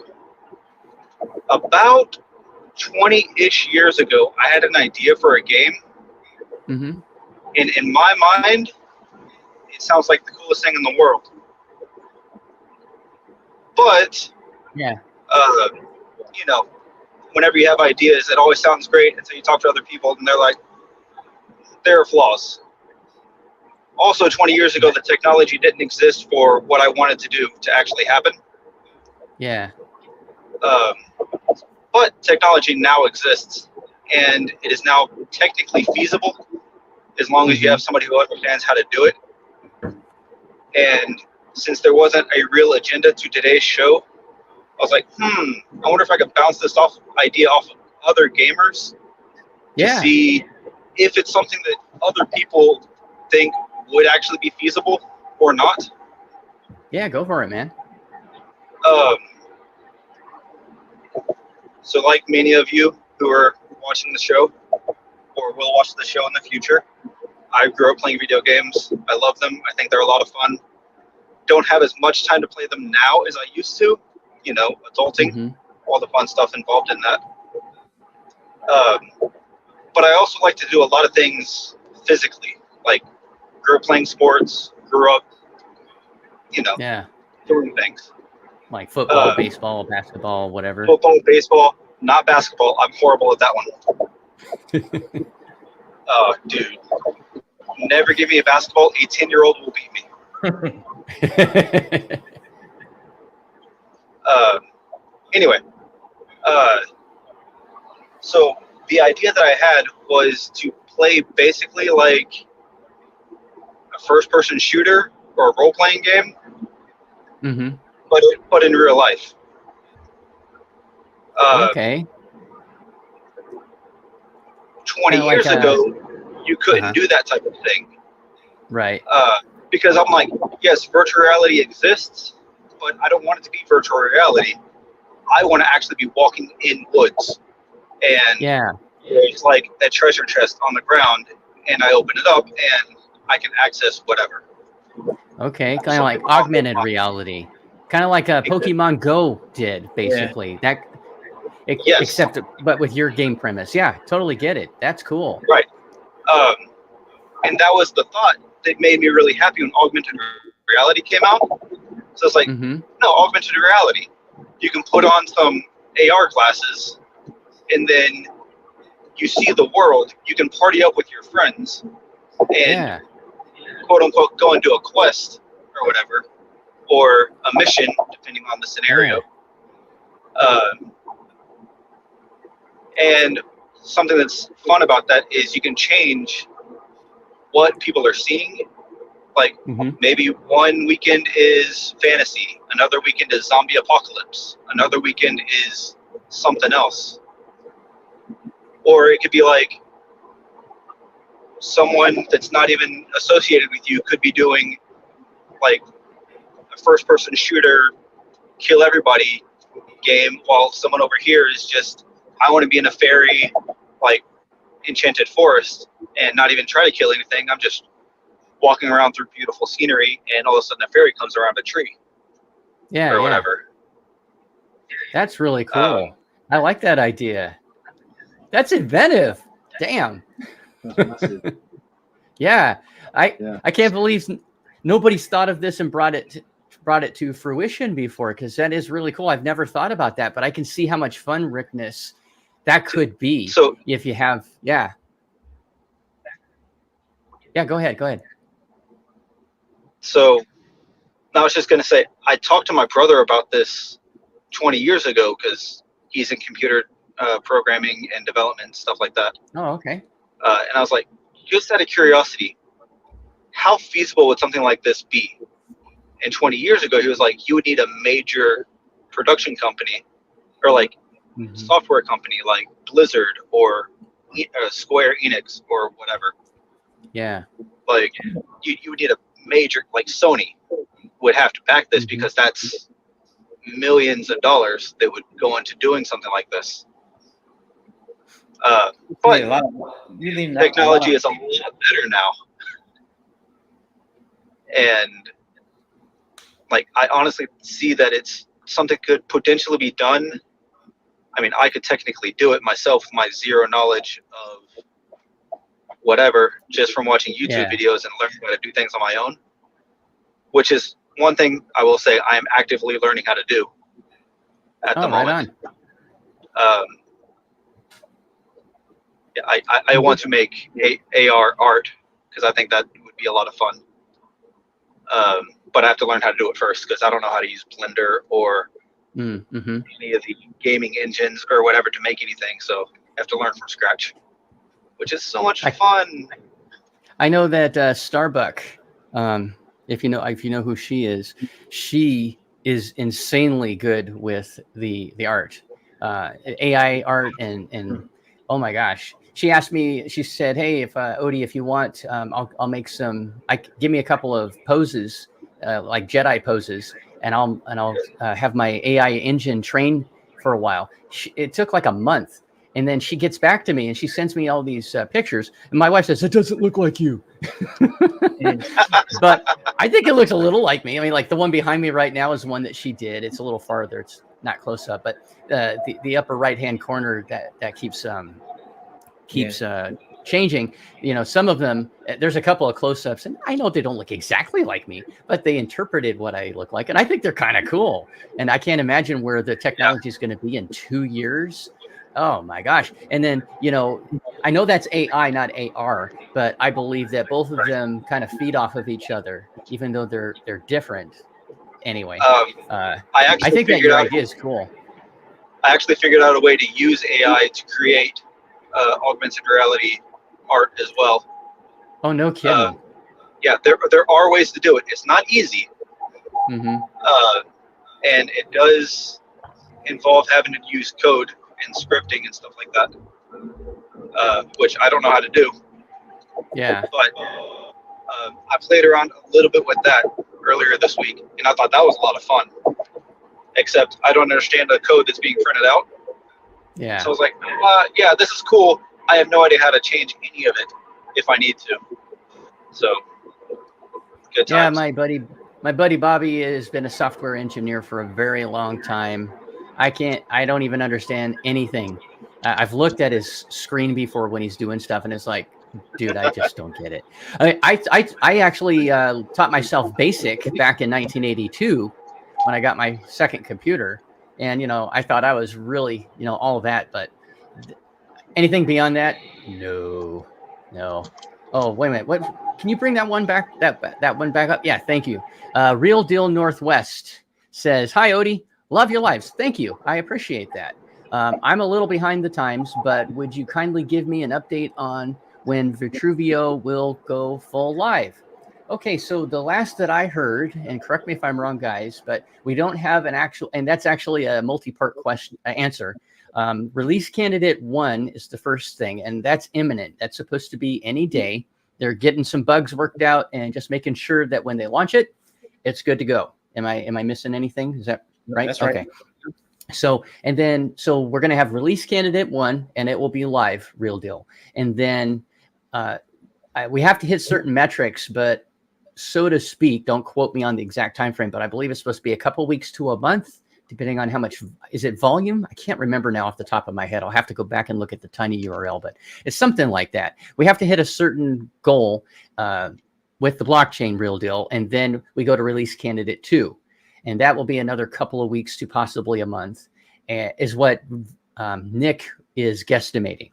about 20-ish years ago, I had an idea for a game. Mm-hmm. And in my mind, it sounds like the coolest thing in the world. But, whenever you have ideas, it always sounds great until you talk to other people and they're like, there are flaws. Also, 20 years ago, the technology didn't exist for what I wanted to do to actually happen. Yeah. But technology now exists, and it is now technically feasible as long as you have somebody who understands how to do it. And since there wasn't a real agenda to today's show, I was like, I wonder if I could bounce this idea off of other gamers to see if it's something that other people think would actually be feasible or not. Yeah, go for it, man. So like many of you who are watching the show or will watch the show in the future, I grew up playing video games. I love them. I think they're a lot of fun. Don't have as much time to play them now as I used to, adulting, all the fun stuff involved in that. But I also like to do a lot of things physically, like grew up playing sports, grew up, doing things. Like football, baseball, basketball, whatever. Football, baseball, not basketball. I'm horrible at that one. Oh, dude. Never give me a basketball. A 10-year-old will beat me. Anyway. So the idea that I had was to play basically like a first-person shooter or a role-playing game. Mm-hmm. But in real life. Okay. 20 years ago, you couldn't do that type of thing. Right. Because I'm like, yes, virtual reality exists, but I don't want it to be virtual reality. I want to actually be walking in woods. And there's like a treasure chest on the ground, and I open it up, and I can access whatever. Okay, kind of like augmented reality. Kind of like a Pokemon Go did, basically. Except, but with your game premise. Yeah, totally get it. That's cool. Right. And that was the thought that made me really happy when augmented reality came out. So it's like, no, augmented reality. You can put on some AR glasses, and then you see the world. You can party up with your friends, and quote unquote go and do a quest or whatever. Or a mission, depending on the scenario. And something that's fun about that is you can change what people are seeing. Like maybe one weekend is fantasy, another weekend is zombie apocalypse, another weekend is something else. Or it could be like someone that's not even associated with you could be doing like a first-person shooter, kill everybody game, while someone over here is just, I want to be in a fairy, like, enchanted forest and not even try to kill anything. I'm just walking around through beautiful scenery, and all of a sudden a fairy comes around a tree. Or whatever. That's really cool. I like that idea. That's inventive. Damn. That's massive. I can't believe nobody's thought of this and brought it brought it to fruition before, because that is really cool. I've never thought about that, but I can see how much fun, Rickness, that could be. So if you have, yeah, go ahead. So I was just going to say, I talked to my brother about this 20 years ago because he's in computer programming and development, stuff like that. Oh, okay. And I was like, just out of curiosity, how feasible would something like this be? And 20 years ago, he was like, you would need a major production company or like software company like Blizzard or Square Enix or whatever. Yeah. Like you would need a major, like Sony would have to back this because that's millions of dollars that would go into doing something like this. But technology is a lot better now. And like, I honestly see that it's something could potentially be done. I mean, I could technically do it myself with my zero knowledge of whatever, just from watching YouTube videos and learning how to do things on my own, which is one thing I will say I am actively learning how to do at the moment. I want to make AR art because I think that would be a lot of fun. But I have to learn how to do it first because I don't know how to use Blender or any of the gaming engines or whatever to make anything. So I have to learn from scratch, which is so much fun. I know that Starbuck, if you know who she is insanely good with the art, AI art, and oh my gosh. She asked me, she said, hey, if Odie, if you want, I'll make some, give me a couple of poses, like Jedi poses, and I'll have my AI engine train for a while. It took like a month. And then she gets back to me and she sends me all these pictures. And my wife says, it doesn't look like you. But I think it looks a little like me. I mean, like the one behind me right now is one that she did. It's a little farther. It's not close up, but the upper right-hand corner that keeps changing. You know, some of them, there's a couple of close-ups, and I know they don't look exactly like me, but they interpreted what I look like. And I think they're kind of cool. And I can't imagine where the technology is going to be in 2 years. Oh my gosh. And then, you know, I know that's AI, not AR, but I believe that both of them kind of feed off of each other, even though they're different. Anyway, I think that your idea is cool. I actually figured out a way to use AI to create augmented reality art as well. Oh, no kidding. Yeah, there are ways to do it. It's not easy. And it does involve having to use code and scripting and stuff like that, which I don't know how to do. Yeah. But I played around a little bit with that earlier this week, and I thought that was a lot of fun. Except I don't understand the code that's being printed out. Yeah. So I was like, yeah, this is cool. I have no idea how to change any of it if I need to. So, good times. Yeah, my buddy Bobby has been a software engineer for a very long time. I don't even understand anything. I've looked at his screen before when he's doing stuff, and it's like, dude, I just don't get it. I actually taught myself BASIC back in 1982 when I got my second computer. And, you know, I thought I was really, you know, all of that, but anything beyond that, no. Oh, wait a minute. What? Can you bring that one back? That one back up? Yeah, thank you. Real Deal Northwest says, hi, Odie. Love your lives. Thank you. I appreciate that. I'm a little behind the times, but would you kindly give me an update on when Vitruveo will go full live? Okay, so the last that I heard, and correct me if I'm wrong, guys, but we don't have an actual, and that's actually a multi-part question answer. Release candidate 1 is the first thing, and that's imminent. That's supposed to be any day. They're getting some bugs worked out and just making sure that when they launch it, it's good to go. Am I missing anything? Is that right? That's right. Okay. So we're going to have release candidate 1, and it will be live, real deal. And then we have to hit certain metrics, but so to speak, don't quote me on the exact time frame, but I believe it's supposed to be a couple weeks to a month, depending on how much, is it volume? I can't remember now off the top of my head. I'll have to go back and look at the tiny URL, but it's something like that. We have to hit a certain goal with the blockchain, real deal, and then we go to release candidate 2. and that will be another couple of weeks to possibly a month, is what Nick is guesstimating.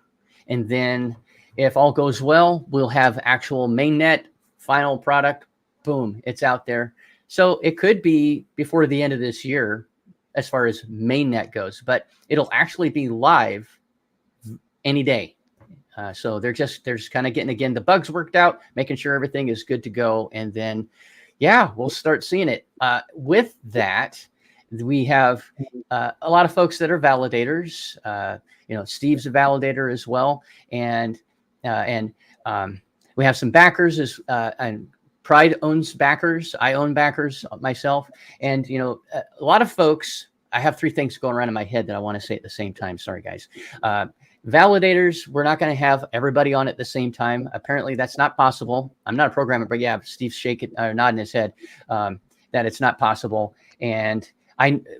And then if all goes well, we'll have actual mainnet final product. Boom, it's out there. So it could be before the end of this year as far as mainnet goes, but it'll actually be live any day. So they're just kind of getting, again, the bugs worked out, making sure everything is good to go. And then, yeah, we'll start seeing it. With that, we have a lot of folks that are validators. Steve's a validator as well. And we have some backers and Pride owns backers. I own backers myself. And, a lot of folks, I have 3 things going around in my head that I want to say at the same time. Sorry, guys. Validators, we're not going to have everybody on at the same time. Apparently that's not possible. I'm not a programmer, but yeah, Steve's shaking or nodding his head that it's not possible. And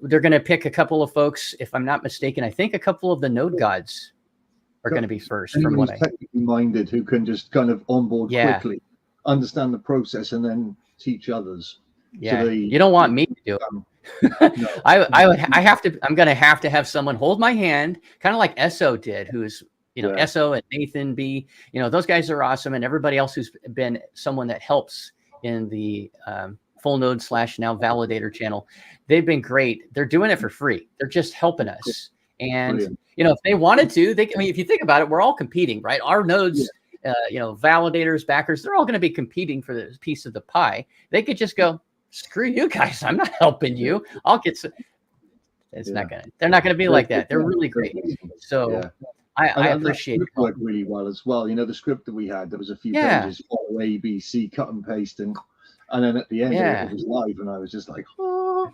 they're going to pick a couple of folks. If I'm not mistaken, I think a couple of the node gods are going to be first. From what technically minded who can just kind of onboard quickly, understand the process, and then teach others. Yeah, you don't want me to do it. No. I'm going to have someone hold my hand, kind of like Esso did, who's, Esso and Nathan B. Those guys are awesome. And everybody else who's been someone that helps in the full node / now validator channel. They've been great. They're doing it for free. They're just helping us. And, brilliant. If they wanted to, if you think about it, we're all competing, right? Our nodes, validators, backers, they're all going to be competing for this piece of the pie. They could just go, screw you guys. I'm not helping you. I'll get some. They're not going to be like that. They're really great. So I appreciate it. Worked really well as well. The script that we had, there was a few pages, follow A, B, C, cut and paste, and then at the end it was live, and I was just like, oh.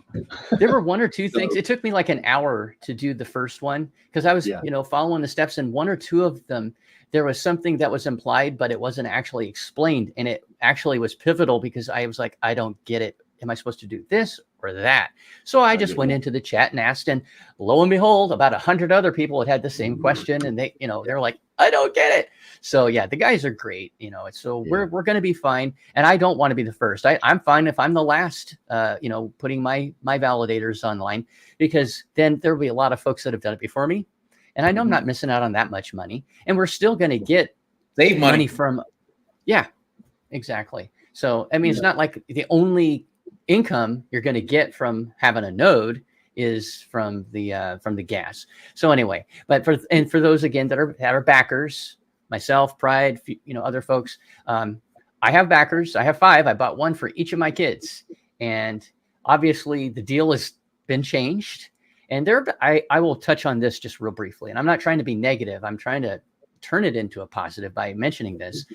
There were 1 or 2 things. It took me like an hour to do the first one because I was, following the steps, and 1 or 2 of them, there was something that was implied, but it wasn't actually explained. And it actually was pivotal because I was like, I don't get it. Am I supposed to do this or that? So I just went into the chat and asked, and lo and behold, about 100 other people had the same question, and they're like, I don't get it. So yeah, the guys are great. We're going to be fine. And I don't want to be the first. I'm fine if I'm the last, putting my validators online, because then there'll be a lot of folks that have done it before me. And I know I'm not missing out on that much money, and we're still going to get save money from. Yeah, exactly. So, it's not like the only income you're going to get from having a node is from the gas. So anyway, but for those again that are backers, myself, Pride, other folks, I have backers. I have 5. I bought 1 for each of my kids, and obviously the deal has been changed. And I will touch on this just real briefly. And I'm not trying to be negative. I'm trying to turn it into a positive by mentioning this.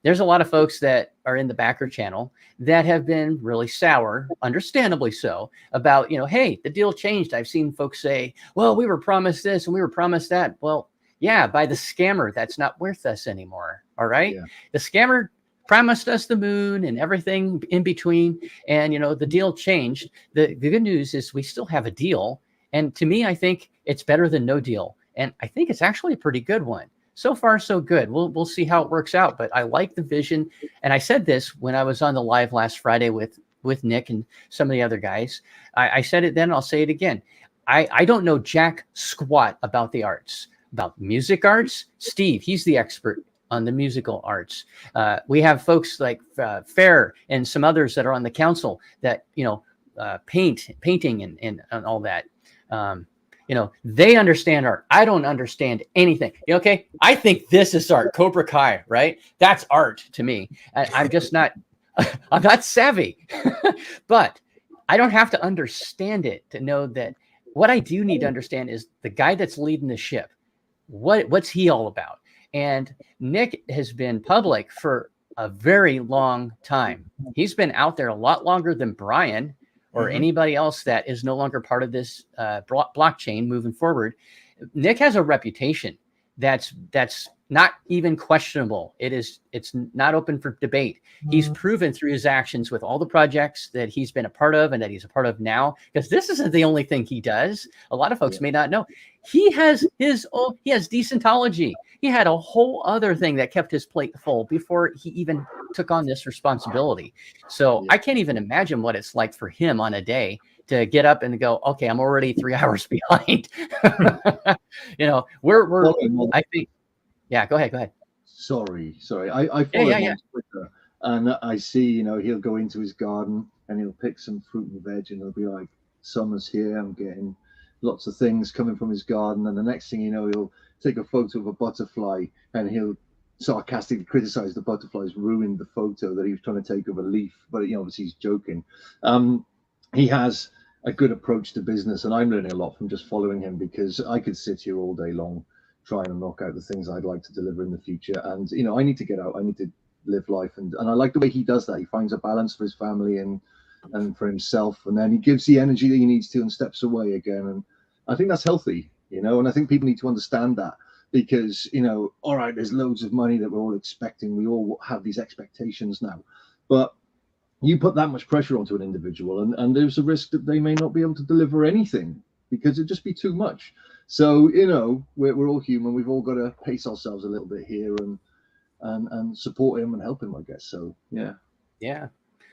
There's a lot of folks that are in the backer channel that have been really sour, understandably so, about, hey, the deal changed. I've seen folks say, well, we were promised this and we were promised that. Well, yeah, by the scammer, that's not worth us anymore. All right. Yeah. The scammer promised us the moon and everything in between. And, the deal changed. The good news is we still have a deal. And to me, I think it's better than no deal. And I think it's actually a pretty good one. So far, so good. We'll see how it works out. But I like the vision. And I said this when I was on the live last Friday with Nick and some of the other guys. I said it then, I'll say it again. I don't know jack squat about the arts, about music arts. Steve, he's the expert on the musical arts. We have folks like Fair and some others that are on the council that, painting and all that. They understand art. I don't understand anything. Okay. I think this is art. Cobra Kai, right? That's art to me. I'm just not, I'm not savvy, but I don't have to understand it to know that. What I do need to understand is the guy that's leading the ship. What's he all about? And Nick has been public for a very long time. He's been out there a lot longer than Brian or anybody else that is no longer part of this blockchain moving forward. Nick has a reputation that's not even questionable. It's not open for debate. He's proven through his actions with all the projects that he's been a part of and that he's a part of now, because this isn't the only thing he does. A lot of folks may not know. He has Decentology. He had a whole other thing that kept his plate full before he even took on this responsibility. So I can't even imagine what it's like for him on a day to get up and go, okay, I'm already 3 hours behind. You know, we're I think, yeah, go ahead. Sorry. I follow him on Twitter, and I see, you know, he'll go into his garden and he'll pick some fruit and veg, and he'll be like, summer's here, I'm getting lots of things coming from his garden. And the next thing you know, he'll take a photo of a butterfly and he'll sarcastically criticize the butterfly's ruined the photo that he was trying to take of a leaf, but you know, obviously he's joking. He has a good approach to business, and I'm learning a lot from just following him, because I could sit here all day long trying to knock out the things I'd like to deliver in the future. And you know, I need to get out, I need to live life, and I like the way he does that. He finds a balance for his family and for himself, and then he gives the energy that he needs to and steps away again. And I think that's healthy, you know, and I think people need to understand that, because, you know, all right, there's loads of money that we're all expecting, we all have these expectations now, but you put that much pressure onto an individual, and there's a risk that they may not be able to deliver anything because it'd just be too much. So, you know, we're all human, we've all got to pace ourselves a little bit here and support him and help him, I guess. So yeah,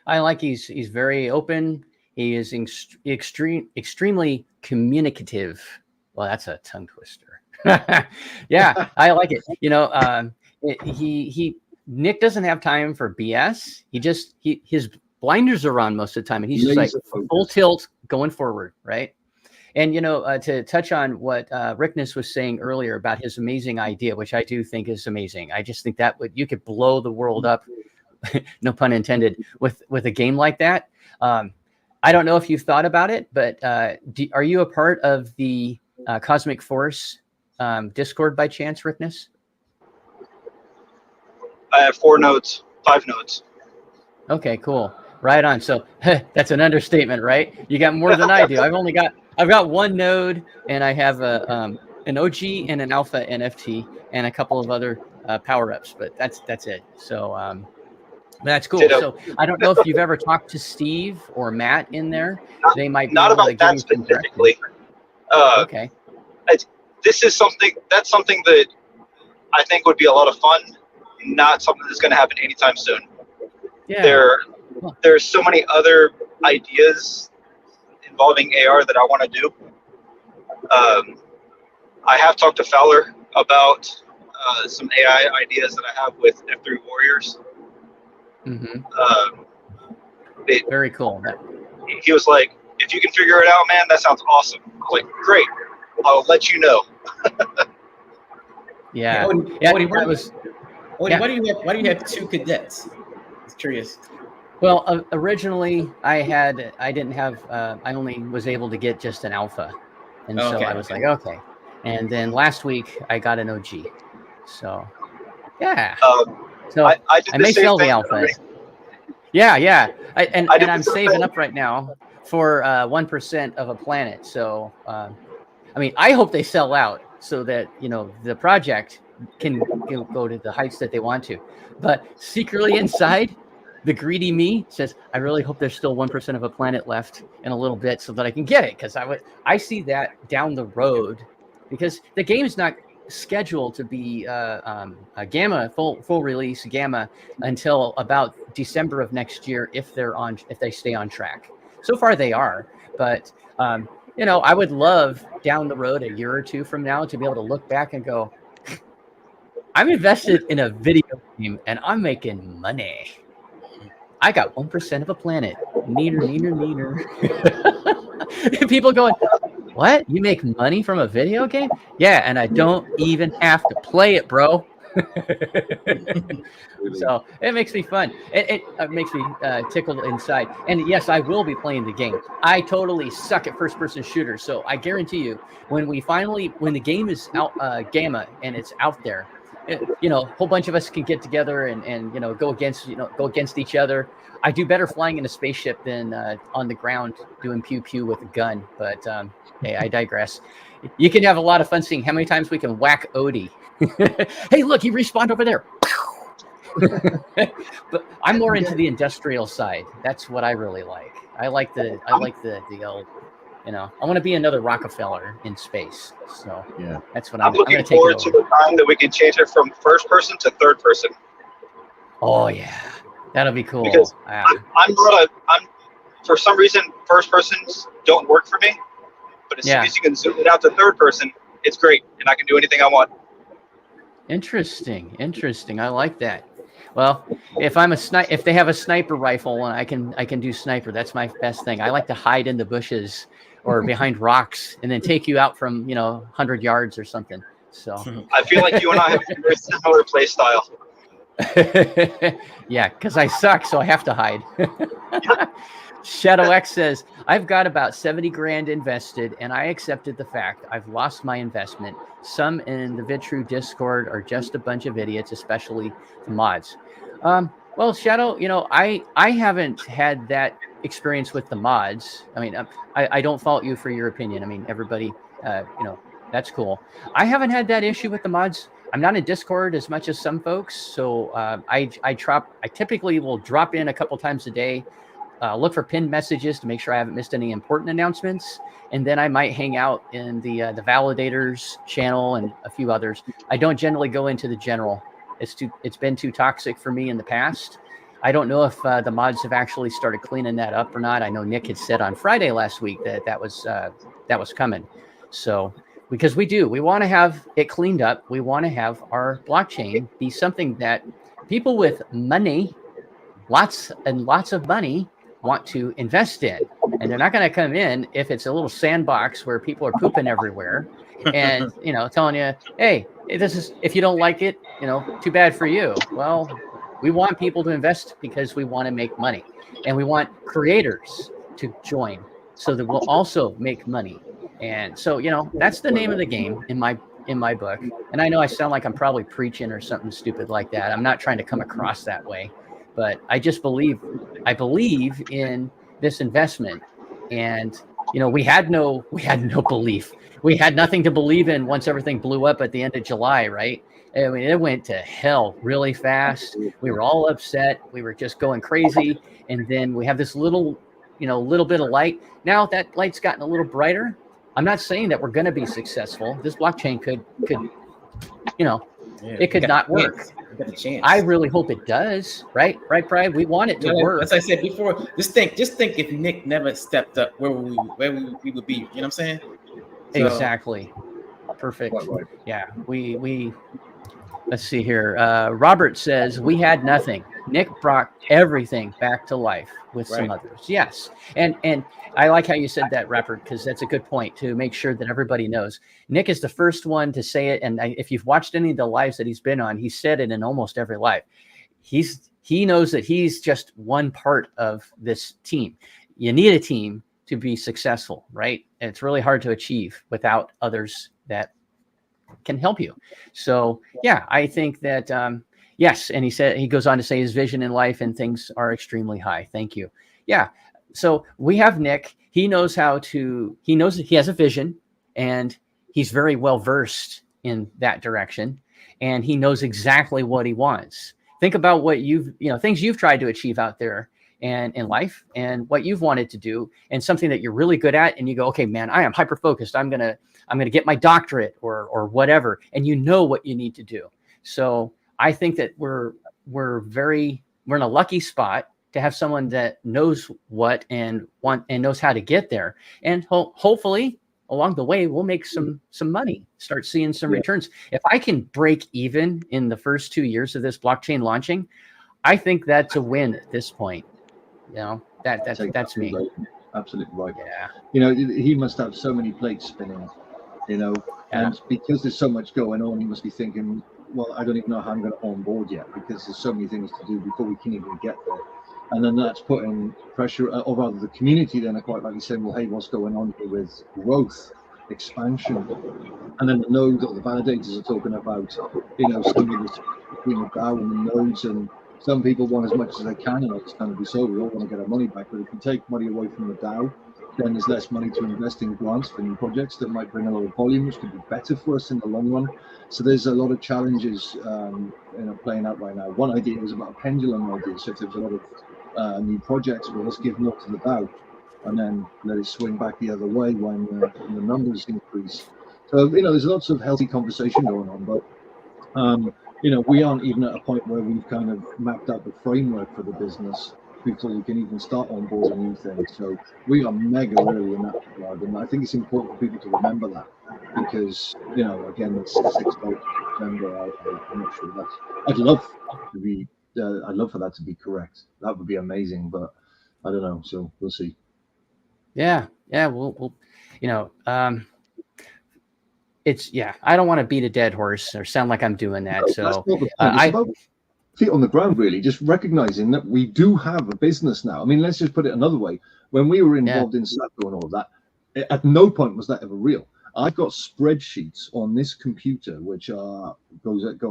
I like he's very open. He is extremely communicative. Well, that's a tongue twister. Yeah, I like it. You know, Nick doesn't have time for BS. His blinders are on most of the time, and he's just like full tilt going forward, right? And you know, to touch on what Rickness was saying earlier about his amazing idea, which I do think is amazing. I just think that you could blow the world up, no pun intended, with a game like that. I don't know if you've thought about it, but are you a part of the Cosmic Force Discord by chance, Rickness? I have 5 nodes. Okay, cool. Right on. So that's an understatement, right? You got more than I do. I've got 1 node, and I have an OG and an alpha NFT and a couple of other power-ups, but that's it. So that's cool. So I don't know if you've ever talked to Steve or Matt in there. They might be not able about to that give specifically. Okay. That's something that I think would be a lot of fun. Not something that's going to happen anytime soon. Yeah. There's so many other ideas involving AR that I want to do. I have talked to Fowler about some AI ideas that I have with F3 Warriors. Mm-hmm. Very cool. He was like, if you can figure it out, man, that sounds awesome. I was like, great. I'll let you know. Yeah. Why do you have 2 cadets? It's curious. Well, originally I only was able to get just an alpha, and so I was like, okay. And then last week I got an OG. So yeah. So I may sell the alpha. Yeah. I'm saving up right now for 1% of a planet. So I mean, I hope they sell out so that, you know, the project can go to the heights that they want to. But secretly inside, the greedy me says, I really hope there's still 1% of a planet left in a little bit so that I can get it. Because I see that down the road, because the game is not scheduled to be a gamma full release gamma until about December of next year if they stay on track. So far they are, but you know, I would love down the road, a year or 2 from now, to be able to look back and go, I'm invested in a video game and I'm making money. I got 1% of a planet. Neener. People going, what? You make money from a video game? Yeah, and I don't even have to play it, bro. So it makes me fun. It makes me tickled inside. And yes, I will be playing the game. I totally suck at first-person shooters, so I guarantee you, when the game is out, gamma, and it's out there, you know, a whole bunch of us can get together and you know, go against each other. I do better flying in a spaceship than on the ground doing pew pew with a gun. But hey, I digress. You can have a lot of fun seeing how many times we can whack Odie. Hey, look, he respawned over there. But I'm more into the industrial side. That's what I really like. I like the old, you know, I want to be another Rockefeller in space. So yeah, that's what I'm looking forward to the time that we can change it from first person to third person. Oh yeah, that'll be cool. Because for some reason, first persons don't work for me. But as soon as you can zoom it out to third person, it's great, and I can do anything I want. Interesting. I like that. Well, if they have a sniper rifle and I can do sniper, that's my best thing. I like to hide in the bushes or behind rocks and then take you out from 100 yards or something. So I feel like you and I have a very similar play style. Yeah, because I suck, so I have to hide. Shadow X says, I've got about 70 grand invested, and I accepted the fact I've lost my investment. Some in the Vitruveo Discord are just a bunch of idiots, especially the mods. Well, Shadow, I haven't had that experience with the mods. I mean, I don't fault you for your opinion. I mean, everybody, that's cool. I haven't had that issue with the mods. I'm not in Discord as much as some folks, so I typically will drop in a couple times a day. Look for pinned messages to make sure I haven't missed any important announcements. And then I might hang out in the validators channel and a few others. I don't generally go into the general. It's been too toxic for me in the past. I don't know if the mods have actually started cleaning that up or not. I know Nick had said on Friday last week that was coming. So because we want to have it cleaned up. We want to have our blockchain be something that people with money, lots and lots of money, want to invest in, and they're not going to come in if it's a little sandbox where people are pooping everywhere and telling you, hey, this is, if you don't like it, too bad for you. Well, we want people to invest because we want to make money, and we want creators to join so that we'll also make money. And so that's the name of the game in my book. And I know I sound like I'm probably preaching or something stupid like that. I'm not trying to come across that way. But I believe in this investment, and we had no belief. We had nothing to believe in once everything blew up at the end of July, right? I mean, it went to hell really fast. We were all upset. We were just going crazy, and then we have this little bit of light. Now that light's gotten a little brighter. I'm not saying that we're going to be successful. This blockchain could it could not work. I really hope it does. Right, Pride? We want it to work. As I said before, just think if Nick never stepped up, where we would be. You know what I'm saying? So, exactly. Perfect. Right. Yeah. We let's see here. Robert says we had nothing. Nick brought everything back to life with some others. Yes. And I like how you said that, Robert, because that's a good point to make sure that everybody knows. Nick is the first one to say it. And if you've watched any of the lives that he's been on, he said it in almost every live. He knows that he's just one part of this team. You need a team to be successful, right? And it's really hard to achieve without others that can help you. So yeah, I think that, yes. And he goes on to say his vision in life and things are extremely high. Thank you. Yeah. So we have Nick. He knows that he has a vision, and he's very well versed in that direction, and he knows exactly what he wants. Think about what things you've tried to achieve out there and in life, and what you've wanted to do, and something that you're really good at. And you go, okay, man, I am hyper focused. I'm going to get my doctorate or whatever. And you know what you need to do. So I think that we're in a lucky spot to have someone that knows what and knows how to get there. And hopefully along the way, we'll make some money, start seeing some returns. If I can break even in the first 2 years of this blockchain launching, I think that's a win at this point. That's me. Right. Absolutely right. Yeah. He must have so many plates spinning, and because there's so much going on, he must be thinking, well, I don't even know how I'm going to onboard yet, because there's so many things to do before we can even get there. And then that's putting pressure, or rather the community then are quite likely saying, well, hey, what's going on here with growth, expansion? And then the nodes or the validators are talking about, some of this between the DAO and the nodes, and some people want as much as they can, and it's going to be so. We all want to get our money back, but if you take money away from the DAO, then there's less money to invest in grants for new projects that might bring a lot of volume, which could be better for us in the long run. So there's a lot of challenges playing out right now. One idea was about a pendulum idea. So if there's a lot of new projects, well, let's give more to the DAO and then let it swing back the other way when the numbers increase. So, there's lots of healthy conversation going on, but we aren't even at a point where we've kind of mapped out the framework for the business. before you can even start on board new things. So we are mega early in that regard, and I think it's important for people to remember that, because again, it's 6 September. I'm not sure that's. I'd love to be. I'd love for that to be correct. That would be amazing, but I don't know. So we'll see. Yeah. We'll it's I don't want to beat a dead horse or sound like I'm doing that. No, so that's not the point. It's about feet on the ground, really, just recognizing that we do have a business now. I mean, let's just put it another way. When we were involved in Slaco and all of that, at no point was that ever real. I've got spreadsheets on this computer which go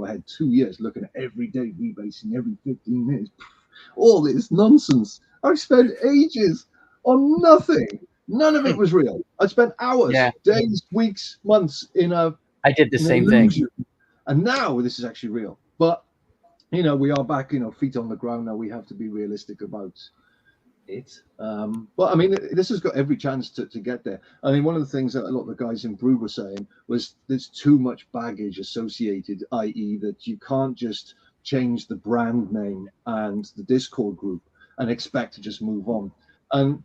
ahead 2 years, looking at every day rebasing every 15 minutes. All this nonsense. I've spent ages on nothing. None of it was real. I spent hours, days, weeks, months I did the same thing. And now this is actually real. But we are back, feet on the ground now. We have to be realistic about it. But I mean, this has got every chance to get there. I mean, one of the things that a lot of the guys in Brew were saying was there's too much baggage associated, i.e. that you can't just change the brand name and the Discord group and expect to just move on. And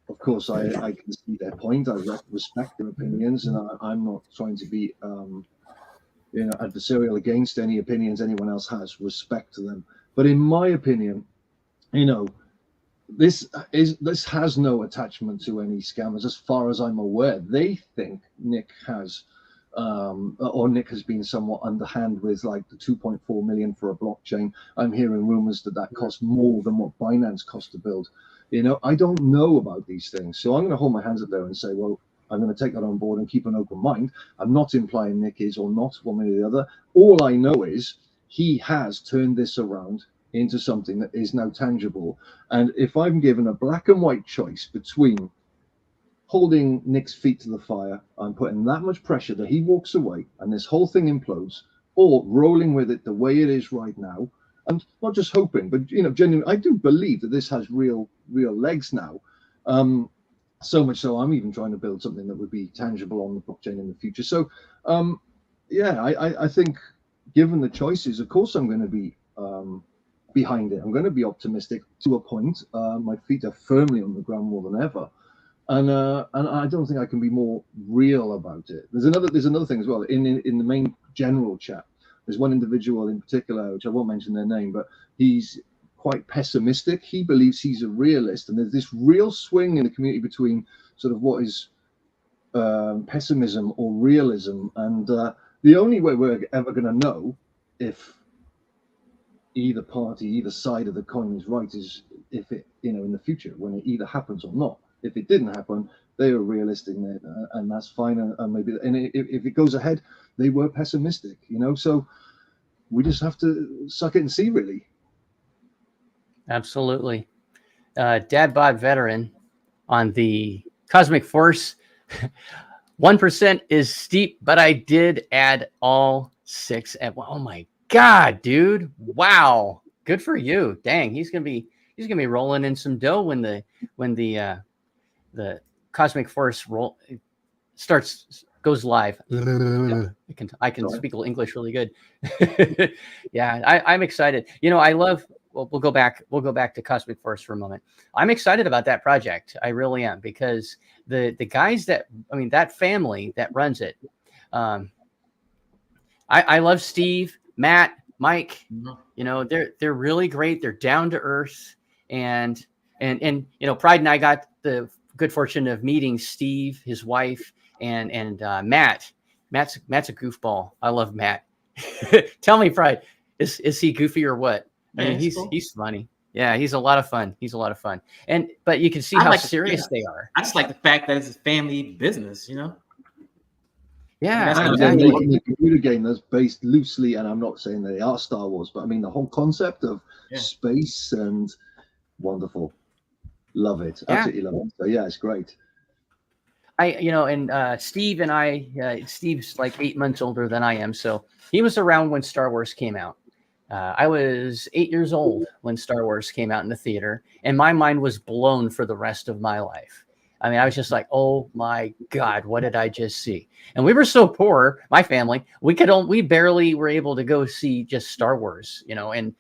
of course, I can see their point. I respect their opinions, and I'm not trying to be adversarial against any opinions anyone else has. Respect to them. But in my opinion, this has no attachment to any scammers as far as I'm aware. They think Nick has been somewhat underhand with like the 2.4 million for a blockchain. I'm hearing rumors that cost more than what Binance cost to build. I don't know about these things, so I'm going to hold my hands up there and say, well, I'm going to take that on board and keep an open mind. I'm not implying Nick is or not, one way or the other. All I know is he has turned this around into something that is now tangible. And if I'm given a black and white choice between holding Nick's feet to the fire and putting that much pressure that he walks away and this whole thing implodes, or rolling with it the way it is right now, and not just hoping, but genuinely, I do believe that this has real legs now. So much so, I'm even trying to build something that would be tangible on the blockchain in the future. So, I think, given the choices, of course, I'm going to be behind it. I'm going to be optimistic to a point. My feet are firmly on the ground more than ever, and I don't think I can be more real about it. There's another thing as well in the main general chat. There's one individual in particular, which I won't mention their name, but he's quite pessimistic. He believes he's a realist, and there's this real swing in the community between sort of what is pessimism or realism. And the only way we're ever going to know if either party, either side of the coin is right is if it, in the future, when it either happens or not. If it didn't happen, they were realistic, and that's fine. And maybe, and if it goes ahead, they were pessimistic. So we just have to suck it and see, really. Absolutely. Dad Bod Veteran on the Cosmic Force. 1% is steep, but I did add all 6 at one. Oh my God, dude. Wow. Good for you. Dang. He's going to be rolling in some dough when the Cosmic Force goes live. I can speak English really good. Yeah, I'm excited. I love. Well, we'll go back to Cosmic Force for a moment. I'm excited about that project. I really am, because the guys that family that runs it. I love Steve, Matt, Mike. They're really great. They're down to earth, and Pride and I got the good fortune of meeting Steve, his wife, and Matt. Matt's a goofball. I love Matt. Tell me, Pride, is he goofy or what? I mean, he's funny. Yeah, he's a lot of fun. But you can see how serious they are. I just like the fact that it's a family business, Yeah, and they're making a computer game that's based loosely, and I'm not saying they are Star Wars, but I mean the whole concept of space and wonderful. Love it. Absolutely love it. So yeah, it's great. Steve and I, Steve's like 8 months older than I am, so he was around when Star Wars came out. I was 8 years old when Star Wars came out in the theater, and my mind was blown for the rest of my life. I mean, I was just like, oh my God, what did I just see? And we were so poor, my family, we barely were able to go see just Star Wars, and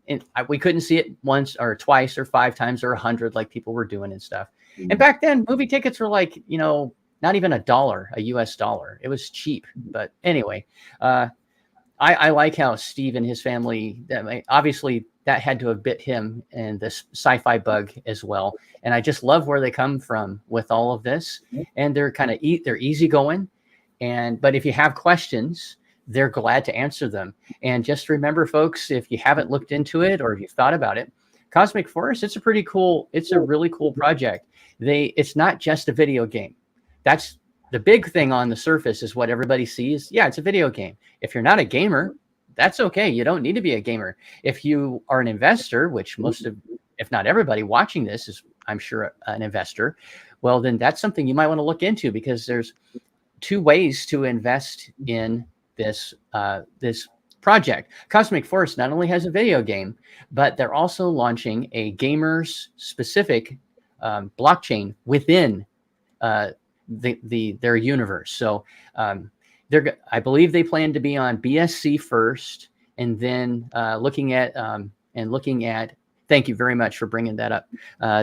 and we couldn't see it once or twice or 5 times or 100 like people were doing and stuff. And back then, movie tickets were like, not even $1, a US dollar. It was cheap. But anyway, I like how Steve and his family, obviously that had to have bit him and this sci-fi bug as well. And I just love where they come from with all of this. And they're they're easygoing. But if you have questions, they're glad to answer them. And just remember, folks, if you haven't looked into it or if you've thought about it, Cosmic Forest, it's a really cool project. It's not just a video game. That's the big thing on the surface is what everybody sees. Yeah, it's a video game. If you're not a gamer, that's okay. You don't need to be a gamer. If you are an investor, which most of, if not everybody watching this is, I'm sure, an investor, well, then that's something you might want to look into, because there's 2 ways to invest in this project. Cosmic Forest not only has a video game, but they're also launching a gamers specific blockchain within their universe. So I believe they plan to be on BSC first, and then looking at thank you very much for bringing that up.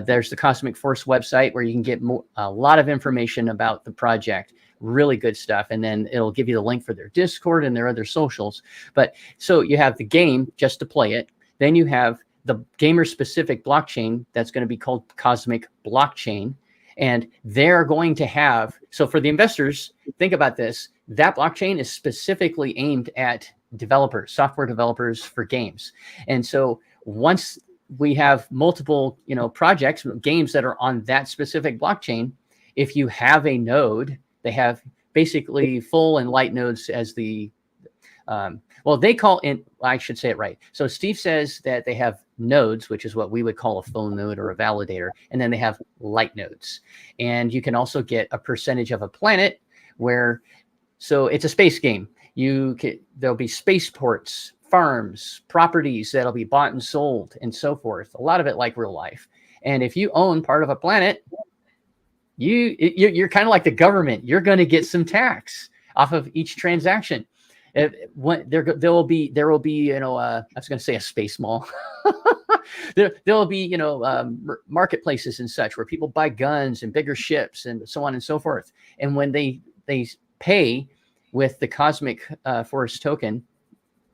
There's the Cosmic Force website where you can get a lot of information about the project. Really good stuff. And then it'll give you the link for their Discord and their other socials. But so you have the game just to play it. Then you have the gamer specific blockchain that's going to be called Cosmic Blockchain. And they're going to have, so for the investors, think about this. That blockchain is specifically aimed at developers, software developers for games. And so once we have multiple, projects, games that are on that specific blockchain, if you have a node, they have basically full and light nodes as the, they call it, I should say it right. So Steve says that they have nodes, which is what we would call a full node or a validator. And then they have light nodes. And you can also get a percentage of a planet so it's a space game. There'll be spaceports, farms, properties that'll be bought and sold and so forth. A lot of it like real life. And if you own part of a planet, you're kind of like the government. You're going to get some tax off of each transaction. There will be, I was going to say a space mall. there will be, marketplaces and such where people buy guns and bigger ships and so on and so forth. And when they pay with the Cosmic Forest token,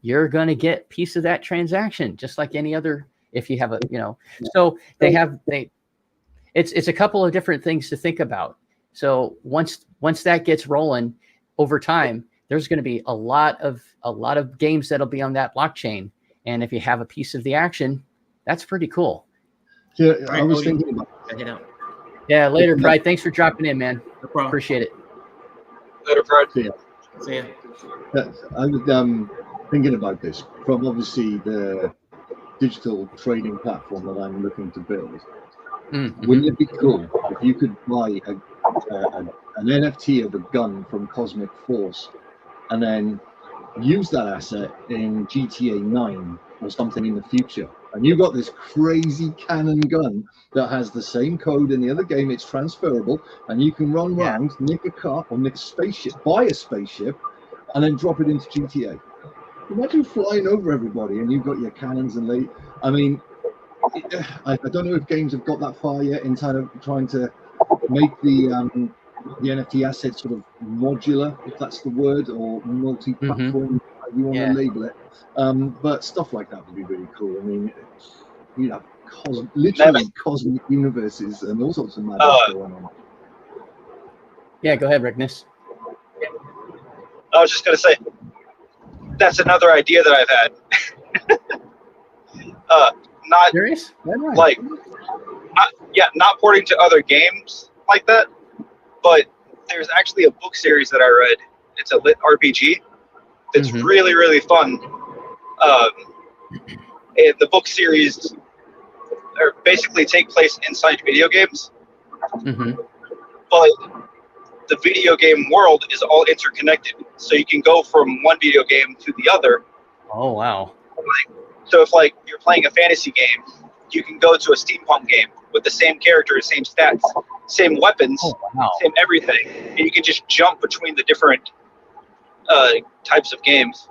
you're going to get a piece of that transaction, just like any other. If you have so it's a couple of different things to think about. So once that gets rolling over time, there's going to be a lot of games that'll be on that blockchain. And if you have a piece of the action, that's pretty cool. Yeah, I was thinking about it. Yeah, later, Pride. Thanks for dropping in, man. No problem. Appreciate it. Later, Pride. See ya. I was thinking about this from obviously the digital trading platform that I'm looking to build. Mm-hmm. Wouldn't it be cool if you could buy an NFT of a gun from Cosmic Force and then use that asset in GTA 9 or something in the future? And you got this crazy cannon gun that has the same code in the other game. It's transferable, and you can run around, nick a car or nick a spaceship, buy a spaceship, and then drop it into GTA. Imagine flying over everybody, and you've got your cannons and I don't know if games have got that far yet in kind of trying to make the NFT asset sort of modular, if that's the word, or multi-platform, however you want to label it. But stuff like that would be really cool. I mean, literally cosmic universes and all sorts of madness going on. Yeah, go ahead, Rickness. I was just going to say, that's another idea that I've had. Not serious? Like, not porting to other games like that. But there's actually a book series that I read. It's a lit RPG. It's really, really fun. And the book series basically take place inside video games. But the video game world is all interconnected. So you can go from one video game to the other. Oh, wow. So if you're playing a fantasy game, you can go to a steampunk game with the same characters, same stats, same weapons, same everything. And you can just jump between the different types of games.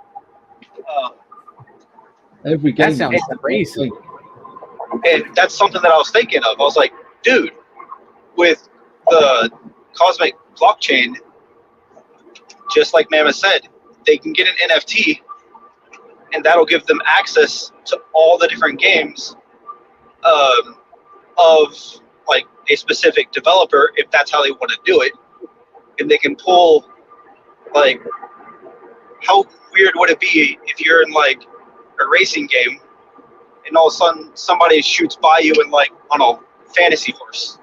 Every game. That sounds crazy. And that's something that I was thinking of. I was like, dude, with the cosmic blockchain, just like Mama said, they can get an NFT, and that'll give them access to all the different games of like a specific developer, if that's how they want to do it. And they can pull, like, how weird would it be if you're in like a racing game and all of a sudden somebody shoots by you in like on a fantasy horse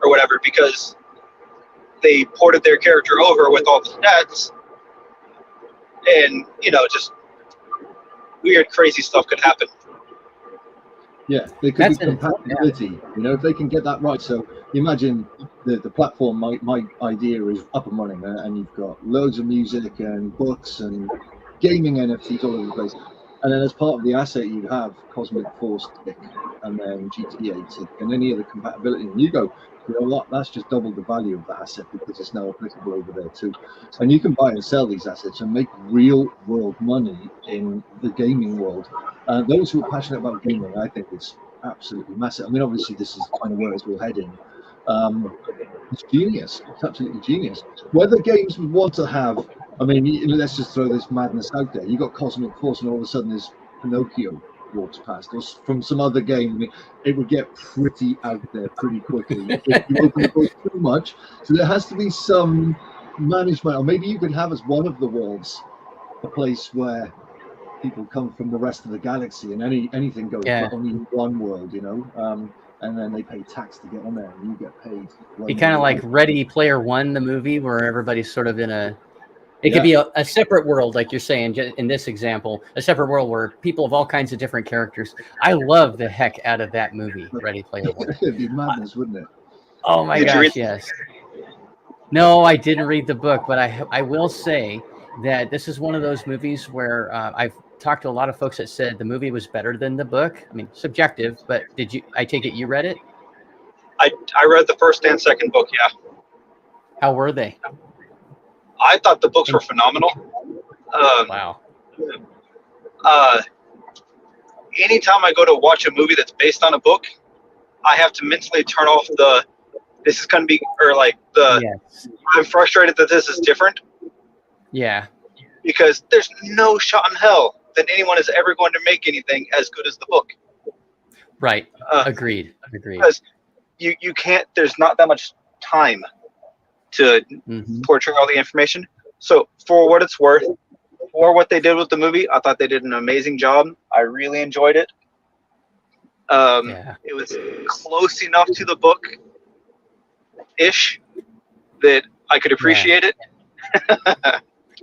or whatever because they ported their character over with all the stats, and just weird, crazy stuff could happen. Yeah, there could be compatibility. If they can get that right. So imagine the platform. My idea is up and running, and you've got loads of music and books and gaming NFTs all over the place. And then as part of the asset, you have Cosmic Force Tick, and then GTA Tick, and any other compatibility. And you go, that's just double the value of the asset because it's now applicable over there too. And you can buy and sell these assets and make real world money in the gaming world. Those who are passionate about gaming, I think it's absolutely massive. I mean, obviously, this is kind of where it's all heading. It's genius. It's absolutely genius. Whether games would want to have, let's just throw this madness out there. You got Cosmic Force, and all of a sudden there's Pinocchio walks past, or from some other game. It would get pretty out there pretty quickly if you open the door too much. So there has to be some management, or maybe you could have as one of the worlds a place where people come from the rest of the galaxy, and anything goes, but only in one world, and then they pay tax to get on there, and you get paid. Be kind of like Ready Player One, the movie, where everybody's sort of in a. It could be a separate world, like you're saying in this example, a separate world where people of all kinds of different characters. I love the heck out of that movie, Ready Player One. It'd be madness, wouldn't it? Oh my gosh, yes. No, I didn't read the book, but I will say that this is one of those movies where I've talked to a lot of folks that said the movie was better than the book. I mean, subjective, but I take it you read it? I read the first and second book, yeah. How were they? I thought the books were phenomenal. Wow. Anytime I go to watch a movie that's based on a book, I have to mentally turn off this is going to be, or like I'm frustrated that this is different. Yeah. Because there's no shot in hell that anyone is ever going to make anything as good as the book. Right. Agreed. Because you can't, there's not that much time to portray all the information. So for what it's worth, for what they did with the movie, I thought they did an amazing job. I really enjoyed it. It was close enough to the book-ish that I could appreciate it.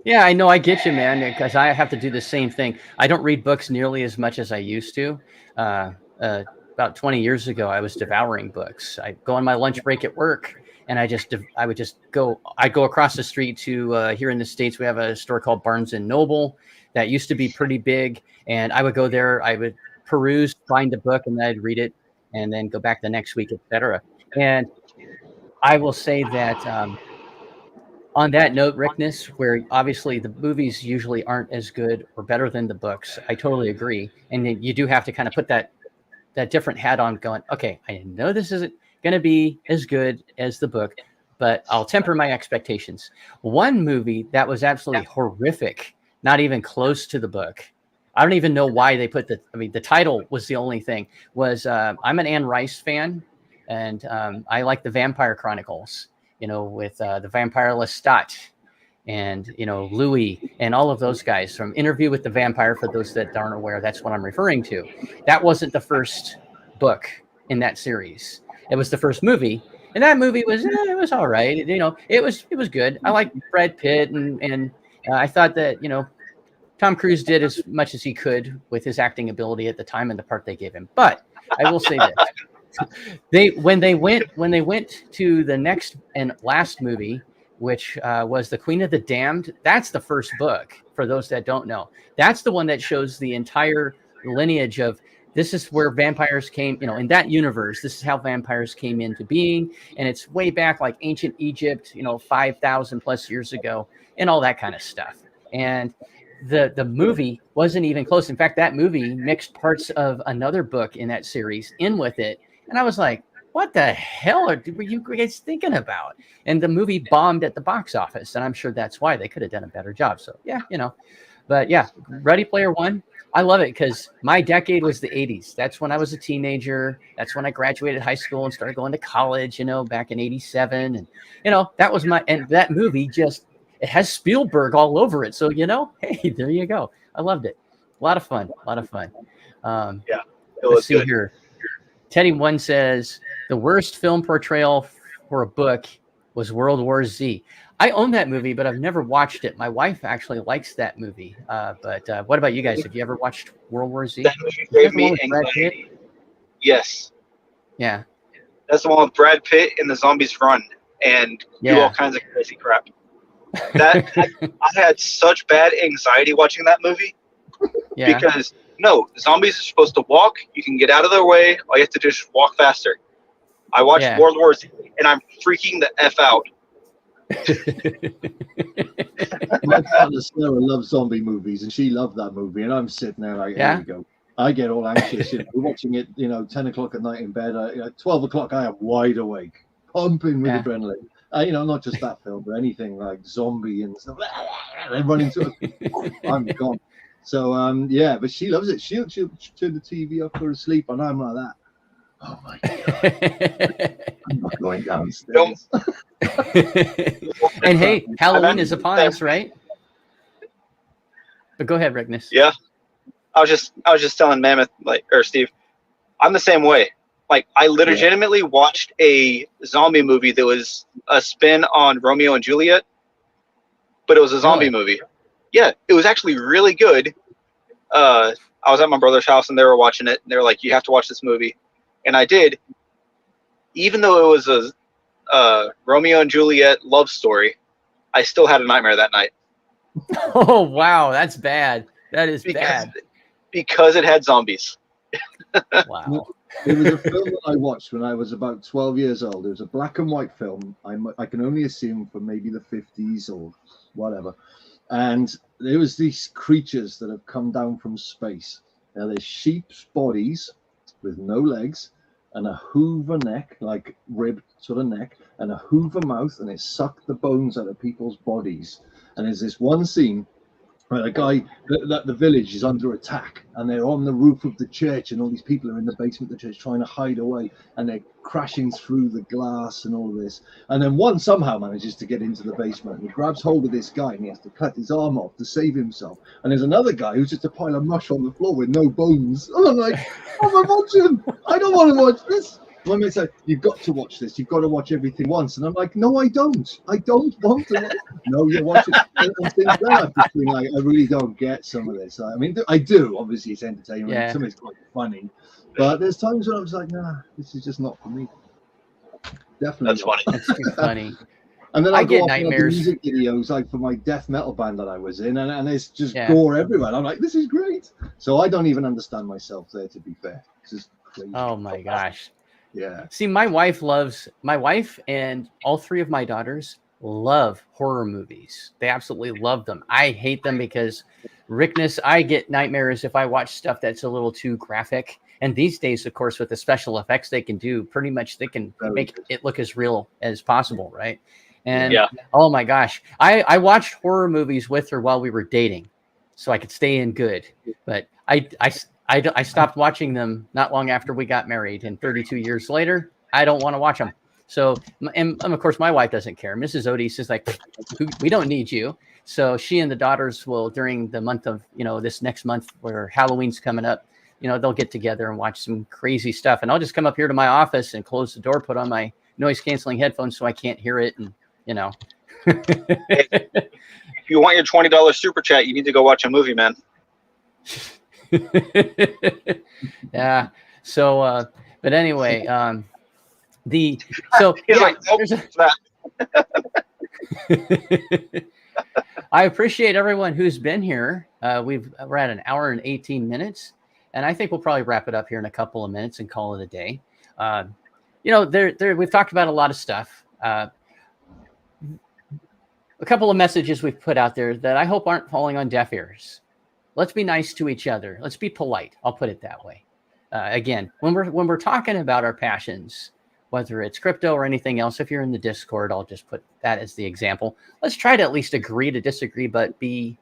Yeah, I know. I get you, man, because I have to do the same thing. I don't read books nearly as much as I used to. About 20 years ago, I was devouring books. I'd go on my lunch break at work, and I'd go across the street to here in the States, we have a store called Barnes & Noble that used to be pretty big. And I would go there, I would peruse, find a book, and then I'd read it and then go back the next week, etc. And I will say that on that note, Rickness, where obviously the movies usually aren't as good or better than the books, I totally agree. And you do have to kind of put that different hat on going, okay, I know this isn't going to be as good as the book, but I'll temper my expectations. One movie that was absolutely horrific, not even close to the book. I don't even know why they put the title was the only thing, was I'm an Anne Rice fan, and I like the Vampire Chronicles, with the vampire Lestat and, Louis and all of those guys from Interview with the Vampire. For those that aren't aware, that's what I'm referring to. That wasn't the first book in that series. It was the first movie, and that movie was it was all right. It was good. I like Brad Pitt, and I thought that Tom Cruise did as much as he could with his acting ability at the time and the part they gave him. But I will say this: when they went to the next and last movie, which was The Queen of the Damned, that's the first book. For those that don't know, that's the one that shows the entire lineage of. This is where vampires came, in that universe. This is how vampires came into being. And it's way back like ancient Egypt, 5,000 plus years ago and all that kind of stuff. And the movie wasn't even close. In fact, that movie mixed parts of another book in that series in with it. And I was like, what the hell were you guys thinking about? And the movie bombed at the box office. And I'm sure that's why they could have done a better job. So, yeah, but yeah, Ready Player One. I love it because my decade was the 80s. That's when I was a teenager. That's when I graduated high school and started going to college, back in 87. And, that was and that movie it has Spielberg all over it. So, hey, there you go. I loved it. A lot of fun. Yeah, let's see here. Teddy One says the worst film portrayal for a book was World War Z. I own that movie, but I've never watched it. My wife actually likes that movie. But what about you guys? Have you ever watched World War Z? That movie gave me anxiety. Yes. Yeah. That's the one with Brad Pitt and the zombies run and do all kinds of crazy crap. I had such bad anxiety watching that movie because zombies are supposed to walk. You can get out of their way. All you have to do is just walk faster. I watched World War Z and I'm freaking the F out. My partner Sarah loves zombie movies and she loved that movie and I'm sitting there like, here we go. I get all anxious. We're watching it, 10 o'clock at night in bed. 12 o'clock, I am wide awake, pumping with adrenaline. Not just that film, but anything like zombie and stuff. They run into it. I'm gone. So, but she loves it. She'll turn the TV off, go to sleep, and I'm like that. Oh my God. I'm not going downstairs. And hey, Halloween is upon us, right? But go ahead, Rickness. Yeah. I was just telling Mammoth, or Steve, I'm the same way. I legitimately watched a zombie movie that was a spin on Romeo and Juliet, but it was a zombie movie. Yeah, it was actually really good. I was at my brother's house and they were watching it. And they were like, "You have to watch this movie," and I did. Even though it was a Romeo and Juliet love story, I still had a nightmare that night. Oh wow, that's bad. That is bad because it had zombies. Wow. It was a film that I watched when I was about 12 years old. It was a black and white film. I can only assume from maybe the 50s or whatever. And there was these creatures that have come down from space. Now there's sheep's bodies with no legs and a hoover neck, like ribbed sort of neck, and a hoover mouth, and it sucked the bones out of people's bodies. And there's this one scene where a guy, the village is under attack, and they're on the roof of the church, and all these people are in the basement of the church trying to hide away, and they're crashing through the glass and all of this. And then one somehow manages to get into the basement, and he grabs hold of this guy, and he has to cut his arm off to save himself. And there's another guy who's just a pile of mush on the floor with no bones. And I'm like, I'm watching. I don't want to watch this. When they say, you've got to watch this, you've got to watch everything once. And I'm like, no, I don't. I don't want to watch. No, you're watching. And since then, I've just been like, I really don't get some of this. I mean, I do. Obviously, it's entertainment. Yeah. Some of it's quite funny. But there's times when I was like, nah, this is just not for me. Definitely. That's funny. That's too funny. And then I get go off nightmares. Music videos like for my death metal band that I was in, and it's just gore everywhere. I'm like, this is great. So I don't even understand myself there, to be fair. It's just crazy. Oh my gosh. Yeah. See, my wife and all three of my daughters love horror movies. They absolutely love them. I hate them because Rickness, I get nightmares if I watch stuff that's a little too graphic. And these days, of course, with the special effects they can do, pretty much they can make it look as real as possible, right? And oh my gosh, I watched horror movies with her while we were dating, so I could stay in good. But I stopped watching them not long after we got married, and 32 years later, I don't want to watch them. So, and of course, my wife doesn't care. Mrs. Otis is like, we don't need you. So she and the daughters will, during the month of, this next month where Halloween's coming up, they'll get together and watch some crazy stuff. And I'll just come up here to my office and close the door, put on my noise canceling headphones so I can't hear it. And, If you want your $20 super chat, you need to go watch a movie, man. Yeah. So, but anyway, I appreciate everyone who's been here. We're at an hour and 18 minutes, and I think we'll probably wrap it up here in a couple of minutes and call it a day. We've talked about a lot of stuff. a couple of messages we've put out there that I hope aren't falling on deaf ears. Let's be nice to each other. Let's be polite. I'll put it that way. Again, when we're talking about our passions, whether it's crypto or anything else, if you're in the Discord, I'll just put that as the example. Let's try to at least agree to disagree, but be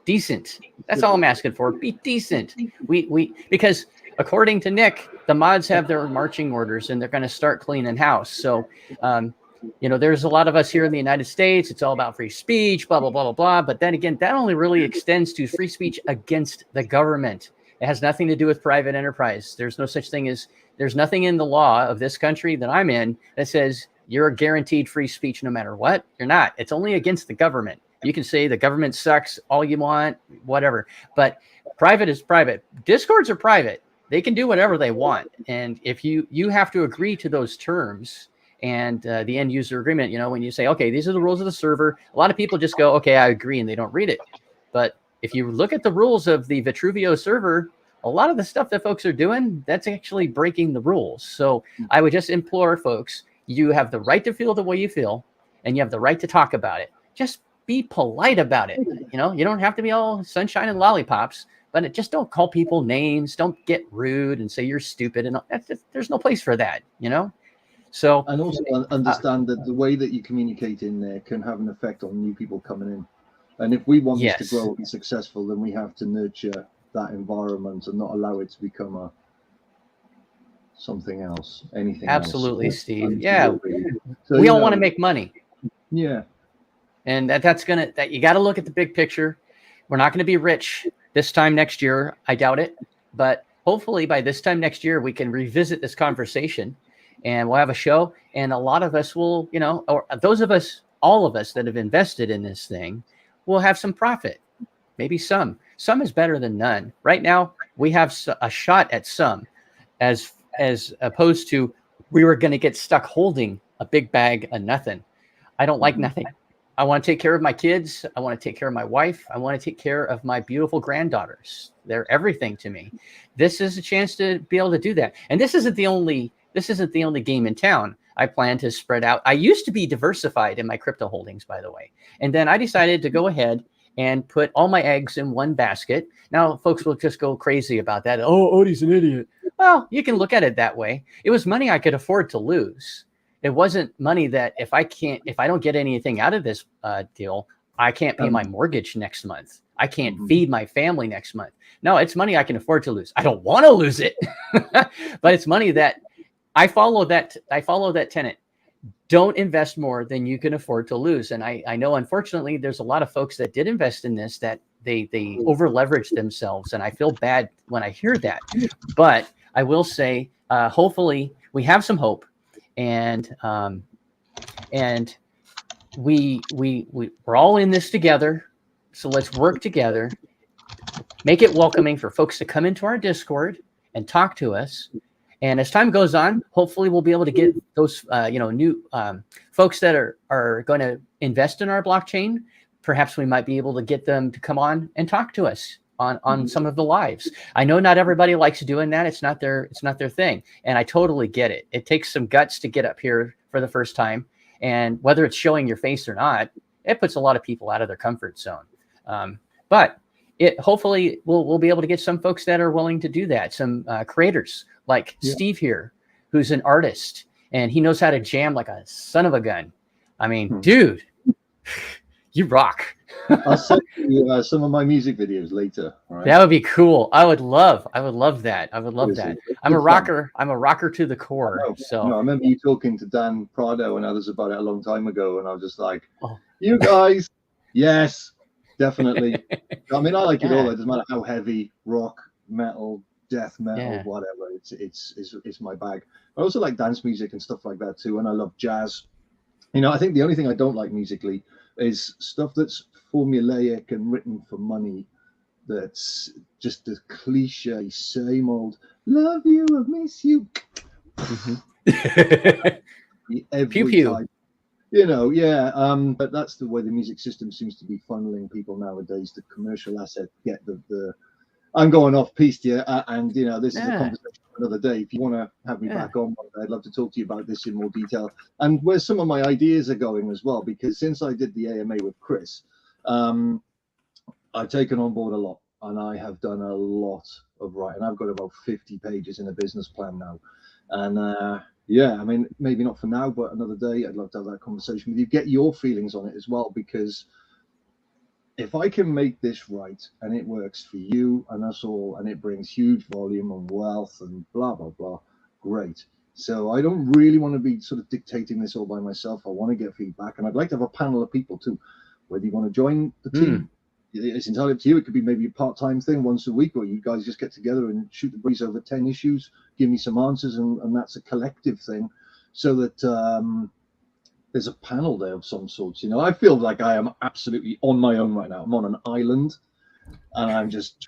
decent. That's all I'm asking for. Be decent. Because according to Nick, the mods have their marching orders and they're going to start cleaning house. So, there's a lot of us here in the United States. It's all about free speech, blah, blah, blah, blah, blah. But then again, that only really extends to free speech against the government. It has nothing to do with private enterprise. There's no such thing as, there's nothing in the law of this country that I'm in that says you're guaranteed free speech no matter what. You're not. It's only against the government. You can say the government sucks all you want, whatever. But private is private. Discords are private. They can do whatever they want. And if you have to agree to those terms and the end user agreement, when you say, okay, these are the rules of the server, a lot of people just go, okay, I agree, and they don't read it. But if you look at the rules of the Vitruveo server, a lot of the stuff that folks are doing, that's actually breaking the rules. So I would just implore folks, you have the right to feel the way you feel, and you have the right to talk about it. Just be polite about it. You don't have to be all sunshine and lollipops, but just don't call people names. Don't get rude and say you're stupid. And there's no place for that, So, and also understand that the way that you communicate in there can have an effect on new people coming in. And if we want this to grow and be successful, then we have to nurture that environment and not allow it to become something else, anything absolutely else. Steve. Yeah. So, we all want to make money. Yeah. And that's you got to look at the big picture. We're not going to be rich this time next year. I doubt it. But hopefully by this time next year, we can revisit this conversation and we'll have a show. And a lot of us will, or those of us, all of us that have invested in this thing will have some profit. Maybe some. Some is better than none. Right now, we have a shot at some as opposed to we were going to get stuck holding a big bag of nothing. I don't like nothing. I want to take care of my kids. I want to take care of my wife. I want to take care of my beautiful granddaughters. They're everything to me. This is a chance to be able to do that. And this isn't the only game in town. I plan to spread out. I used to be diversified in my crypto holdings, by the way. And then I decided to go ahead and put all my eggs in one basket. Now, folks will just go crazy about that. Oh, Odie's an idiot. Well, you can look at it that way. It was money I could afford to lose. It wasn't money that if I don't get anything out of this deal, I can't pay my mortgage next month. I can't feed my family next month. No, it's money I can afford to lose. I don't want to lose it, but it's money that I follow that tenet. Don't invest more than you can afford to lose. And I know, unfortunately, there's a lot of folks that did invest in this that they over leveraged themselves. And I feel bad when I hear that. But I will say, hopefully we have some hope and we're all in this together. So let's work together, make it welcoming for folks to come into our Discord and talk to us. And as time goes on, hopefully we'll be able to get those, new folks that are going to invest in our blockchain. Perhaps we might be able to get them to come on and talk to us on some of the lives. I know not everybody likes doing that. It's not their thing. And I totally get it. It takes some guts to get up here for the first time. And whether it's showing your face or not, it puts a lot of people out of their comfort zone. But hopefully we'll be able to get some folks that are willing to do that. Some creators like Steve here, who's an artist and he knows how to jam like a son of a gun. I mean, dude, you rock. I'll send you some of my music videos later. Right? That would be cool. I would love that. I'm a rocker. I'm a rocker to the core. I remember you talking to Dan Prado and others about it a long time ago. And I was just like, you guys, yes, definitely. I mean, I like it all. It doesn't matter how heavy, rock, metal, death metal, whatever. It's my bag. I also like dance music and stuff like that too. And I love jazz. I think the only thing I don't like musically is stuff that's formulaic and written for money. That's just a cliche, same old love you, I miss you. Pew pew. Type, but that's the way the music system seems to be funneling people nowadays. The commercial asset, get the I'm going off piece here, and this is a conversation another day. If you want to have me back on, I'd love to talk to you about this in more detail and where some of my ideas are going as well. Because since I did the AMA with Chris, I've taken on board a lot, and I have done a lot of writing. I've got about 50 pages in a business plan now, and yeah, I mean, maybe not for now, but another day, I'd love to have that conversation with you. Get your feelings on it as well, because if I can make this right and it works for you and us all, and it brings huge volume and wealth and blah, blah, blah, great. So I don't really want to be sort of dictating this all by myself. I want to get feedback, and I'd like to have a panel of people too. Whether you want to join the team, it's entirely up to you. It could be maybe a part-time thing once a week, or you guys just get together and shoot the breeze over 10 issues, give me some answers, and that's a collective thing, so that there's a panel there of some sorts. You know, I feel like I am absolutely on my own right now. I'm on an island, and I'm just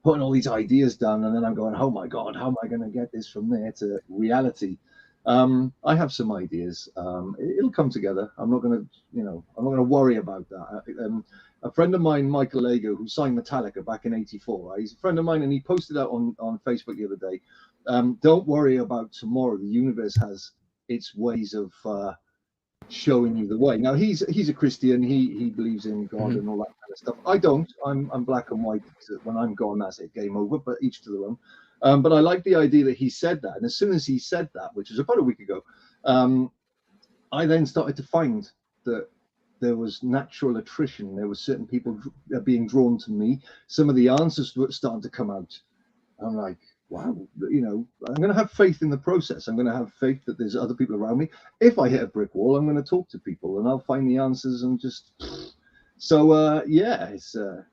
putting all these ideas down, and then I'm going, oh my God, how am I going to get this from there to reality? I have some ideas. It'll come together. I'm not going to worry about that. A friend of mine, Michael Lago, who signed Metallica back in '84, right? He's a friend of mine, and he posted out on Facebook the other day, don't worry about tomorrow. The universe has its ways of showing you the way. Now, he's a Christian. He believes in God and all that kind of stuff. I don't. I'm black and white. When I'm gone, that's it, game over, but each to their own. But I like the idea that he said that. And as soon as he said that, which was about a week ago, I then started to find that there was natural attrition. There were certain people being drawn to me. Some of the answers were starting to come out. I'm like, wow, you know, I'm going to have faith in the process. I'm going to have faith that there's other people around me. If I hit a brick wall, I'm going to talk to people and I'll find the answers and just. So, yeah, it's an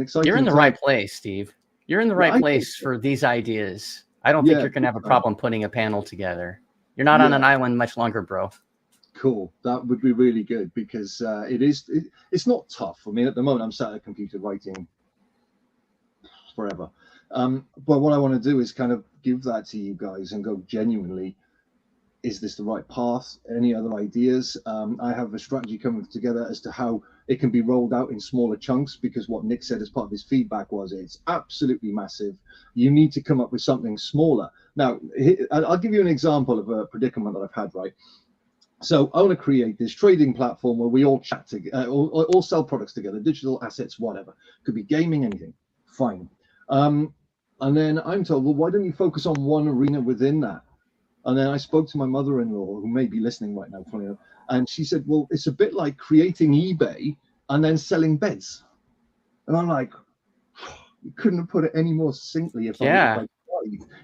exciting. You're in the time. right place, Steve. You're in the right place for these ideas. I don't think you're going to have a problem putting a panel together. You're not on an island much longer, bro. Cool. That would be really good, because it's not tough. I mean, at the moment, I'm sat at a computer writing forever. But what I want to do is kind of give that to you guys and go, genuinely, is this the right path? Any other ideas? I have a strategy coming together as to how it can be rolled out in smaller chunks, because what Nick said as part of his feedback was it's absolutely massive. You need to come up with something smaller. Now, I'll give you an example of a predicament that I've had, right? So I want to create this trading platform where we all chat together, all sell products together, digital assets, whatever. Could be gaming, anything. Fine. And then I'm told, well, why don't you focus on one arena within that? And then I spoke to my mother-in-law, who may be listening right now, funny enough, and she said, well, it's a bit like creating eBay and then selling beds. And I'm like, you couldn't have put it any more succinctly.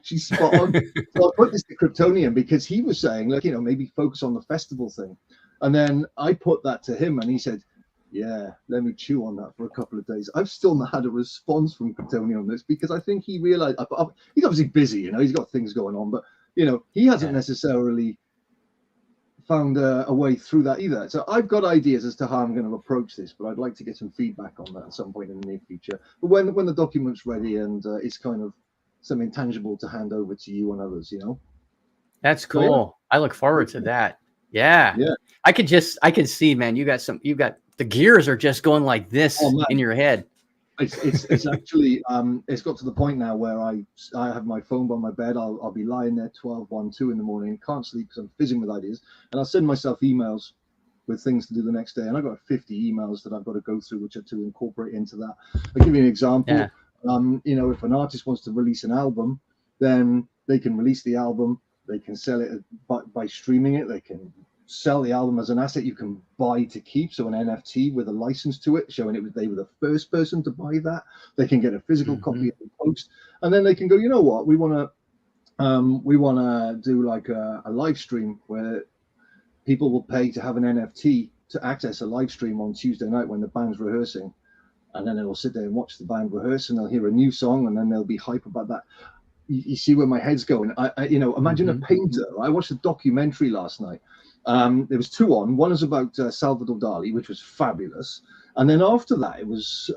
She's spot on. So I put this to Kryptonian, because he was saying, like, you know, maybe focus on the festival thing. And then I put that to him, and he said, yeah, let me chew on that for a couple of days. I've still not had a response from Kryptonian on this, because I think he realized he's obviously busy, you know, he's got things going on, but you know, he hasn't necessarily found a way through that either. So I've got ideas as to how I'm going to approach this, but I'd like to get some feedback on that at some point in the near future. But when the document's ready and it's kind of something tangible to hand over to you and others, you know. That's cool. I look forward to that. Yeah. I can see, man, you got the gears are just going like this in your head. It's actually it's got to the point now where I have my phone by my bed. I'll be lying there 12, 1, 2 in the morning, can't sleep because I'm fizzing with ideas, and I'll send myself emails with things to do the next day, and I've got 50 emails that I've got to go through, which are to incorporate into that. I'll give you an example. You know, if an artist wants to release an album, then they can release the album, they can sell it by streaming it, they can sell the album as an asset you can buy to keep, so an NFT with a license to it showing they were the first person to buy that. They can get a physical copy of the post, and then they can go, you know what, we want to do like a live stream where people will pay to have an NFT to access a live stream on Tuesday night when the band's rehearsing, and then they'll sit there and watch the band rehearse, and they'll hear a new song, and then they'll be hype about that. You see where my head's going. I you know, imagine a painter. I watched a documentary last night. There was two on. One was about Salvador Dali, which was fabulous, and then after that, it was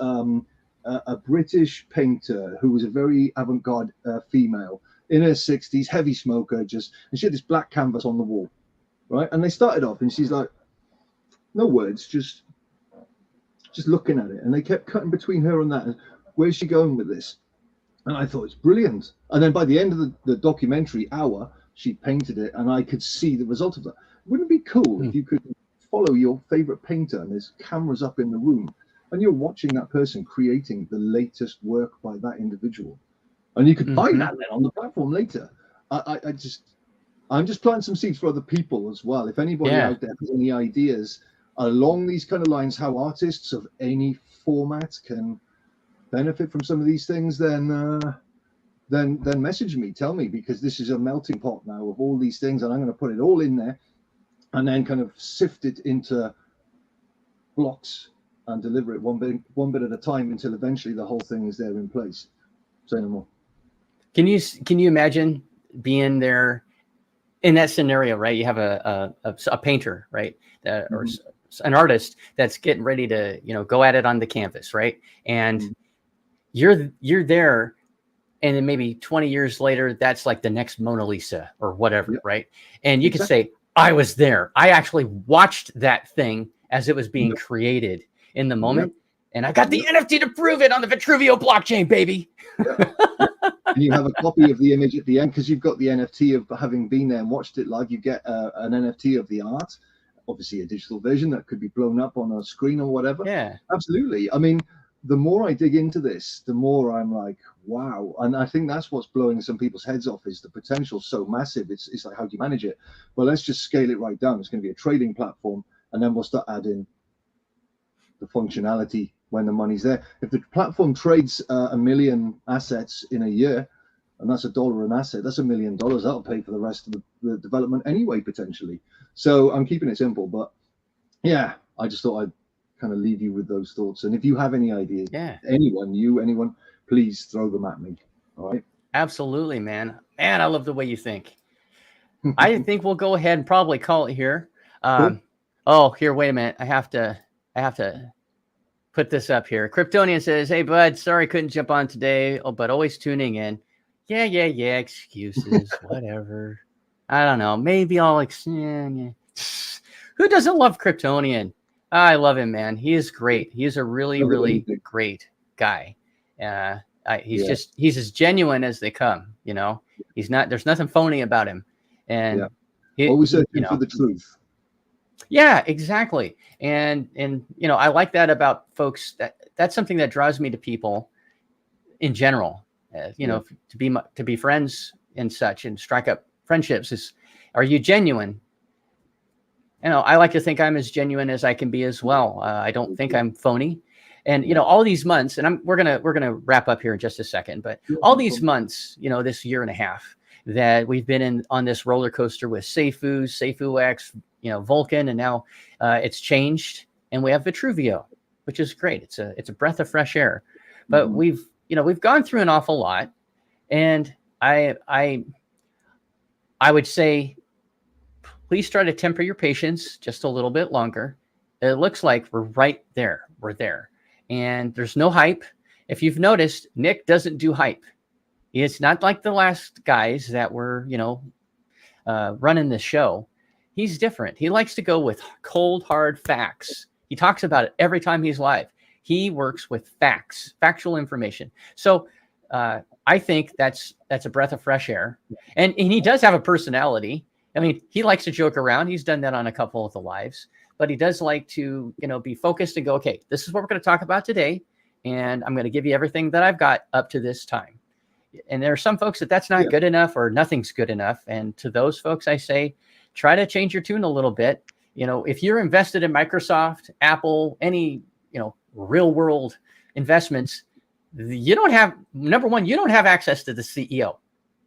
a British painter who was a very avant-garde female in her 60s, heavy smoker, and she had this black canvas on the wall, right? And they started off, and she's like, no words, just looking at it, and they kept cutting between her and that. Where's she going with this? And I thought it's brilliant. And then by the end of the documentary hour, she painted it, and I could see the result of that. Wouldn't it be cool if you could follow your favorite painter and there's cameras up in the room and you're watching that person creating the latest work by that individual, and you could buy that then on the platform later. I'm just planting some seeds for other people as well. If anybody out there has any ideas along these kind of lines, how artists of any format can benefit from some of these things, then message me, tell me, because this is a melting pot now of all these things, and I'm going to put it all in there and then kind of sift it into blocks and deliver it one bit at a time until eventually the whole thing is there in place. Say no more. Can you imagine being there in that scenario, right? You have a painter, right? Or an artist that's getting ready to, go at it on the canvas, right? And you're there, and then maybe 20 years later, that's like the next Mona Lisa or whatever, right? And you could say, I was there. I actually watched that thing as it was being created in the moment. And I got the NFT to prove it on the Vitruveo blockchain, baby. And you have a copy of the image at the end because you've got the NFT of having been there and watched it live. You get an NFT of the art, obviously a digital version that could be blown up on a screen or whatever. Yeah, absolutely. I mean, the more I dig into this, the more I'm like, wow. And I think that's what's blowing some people's heads off, is the potential so massive. It's like, how do you manage it? Well, let's just scale it right down. It's going to be a trading platform, and then we'll start adding the functionality when the money's there. If the platform trades 1 million assets in a year, and that's $1 an asset, that's $1 million. That'll pay for the rest of the development anyway, potentially. So I'm keeping it simple, but yeah, I just thought I'd kind of leave you with those thoughts. And if you have any ideas, anyone, please throw them at me. All right. Absolutely, man. Man, I love the way you think. I think we'll go ahead and probably call it here. Cool. Oh, here, wait a minute. I have to put this up here. Kryptonian says, "Hey, bud, sorry couldn't jump on today, but always tuning in." Yeah. Excuses, whatever. I don't know. Maybe I'll. Who doesn't love Kryptonian? I love him, man. He is great. He's a really, really great guy. He's as genuine as they come. He's not. There's nothing phony about him. And always searching for the truth. Yeah, exactly. And I like that about folks. That's something that draws me to people in general. To be friends and such, and strike up friendships is, are you genuine? I like to think I'm as genuine as I can be as well. I don't think I'm phony. And all these months, and we're gonna wrap up here in just a second, but all these months, this year and a half that we've been on this roller coaster with Seifu X, Vulcan, and now it's changed, and we have Vitruveo, which is great. It's a breath of fresh air. But we've gone through an awful lot, and I would say, please try to temper your patience just a little bit longer. It looks like we're right there. We're there. And there's no hype. If you've noticed, Nick doesn't do hype. It's not like the last guys that were, running the show. He's different. He likes to go with cold, hard facts. He talks about it every time he's live. He works with facts, factual information. So I think that's a breath of fresh air. And he does have a personality. I mean, he likes to joke around. He's done that on a couple of the lives, but he does like to, be focused and go, okay, this is what we're going to talk about today. And I'm going to give you everything that I've got up to this time. And there are some folks that's not good enough, or nothing's good enough. And to those folks, I say, try to change your tune a little bit. If you're invested in Microsoft, Apple, any, real world investments, you don't have, number one, you don't have access to the CEO.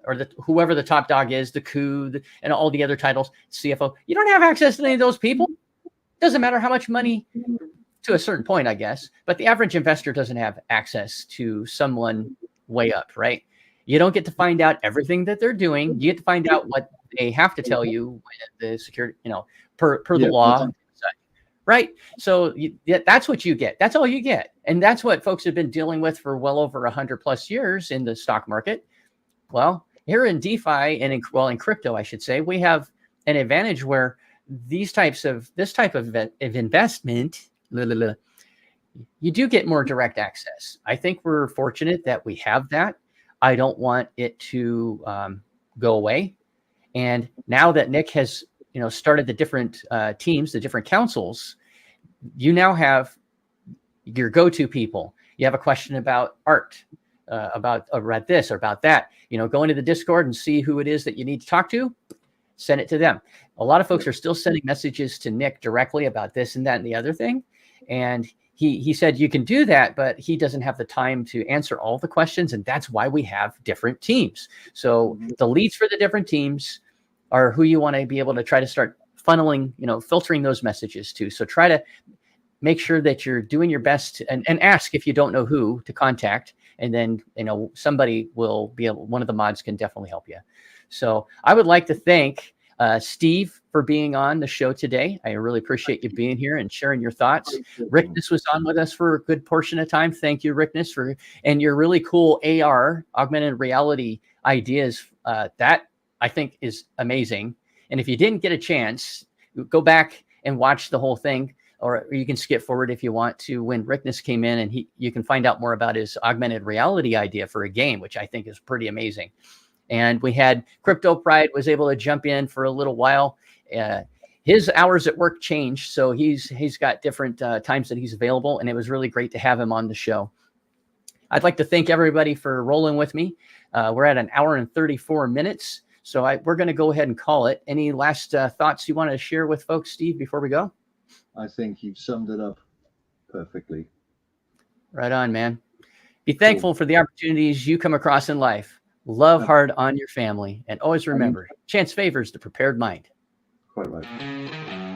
Or whoever the top dog is, the coup, and all the other titles, CFO. You don't have access to any of those people. Doesn't matter how much money, to a certain point, I guess. But the average investor doesn't have access to someone way up, right? You don't get to find out everything that they're doing. You get to find out what they have to tell you, the security, per the law, right? So that's what you get. That's all you get, and that's what folks have been dealing with for well over 100+ years in the stock market. Well, here in DeFi and in crypto, I should say, we have an advantage where this type of investment, you do get more direct access. I think we're fortunate that we have that. I don't want it to go away. And now that Nick has, started the different teams, the different councils, you now have your go-to people. You have a question about art, about this or about that. Go into the Discord and see who it is that you need to talk to. Send it to them. A lot of folks are still sending messages to Nick directly about this and that and the other thing. And he said you can do that, but he doesn't have the time to answer all the questions. And that's why we have different teams. So the leads for the different teams are who you want to be able to try to start funneling, filtering those messages to. So try to make sure that you're doing your best and ask if you don't know who to contact. And then, somebody will be able, one of the mods can definitely help you. So I would like to thank Steve for being on the show today. I really appreciate you being here and sharing your thoughts. Rickness was on with us for a good portion of time. Thank you, Rickness, and your really cool AR, augmented reality ideas. That I think is amazing. And if you didn't get a chance, go back and watch the whole thing, or you can skip forward if you want to when Rickness came in, and you can find out more about his augmented reality idea for a game, which I think is pretty amazing. And we had Crypto Pride was able to jump in for a little while. His hours at work changed, so he's got different times that he's available, and it was really great to have him on the show. I'd like to thank everybody for rolling with me. We're at an hour and 34 minutes, so we're going to go ahead and call it. Any last thoughts you want to share with folks, Steve, before we go? I think you've summed it up perfectly. Right on, man. Be thankful for the opportunities you come across in life. Love hard on your family. And always remember, chance favors the prepared mind. Quite right.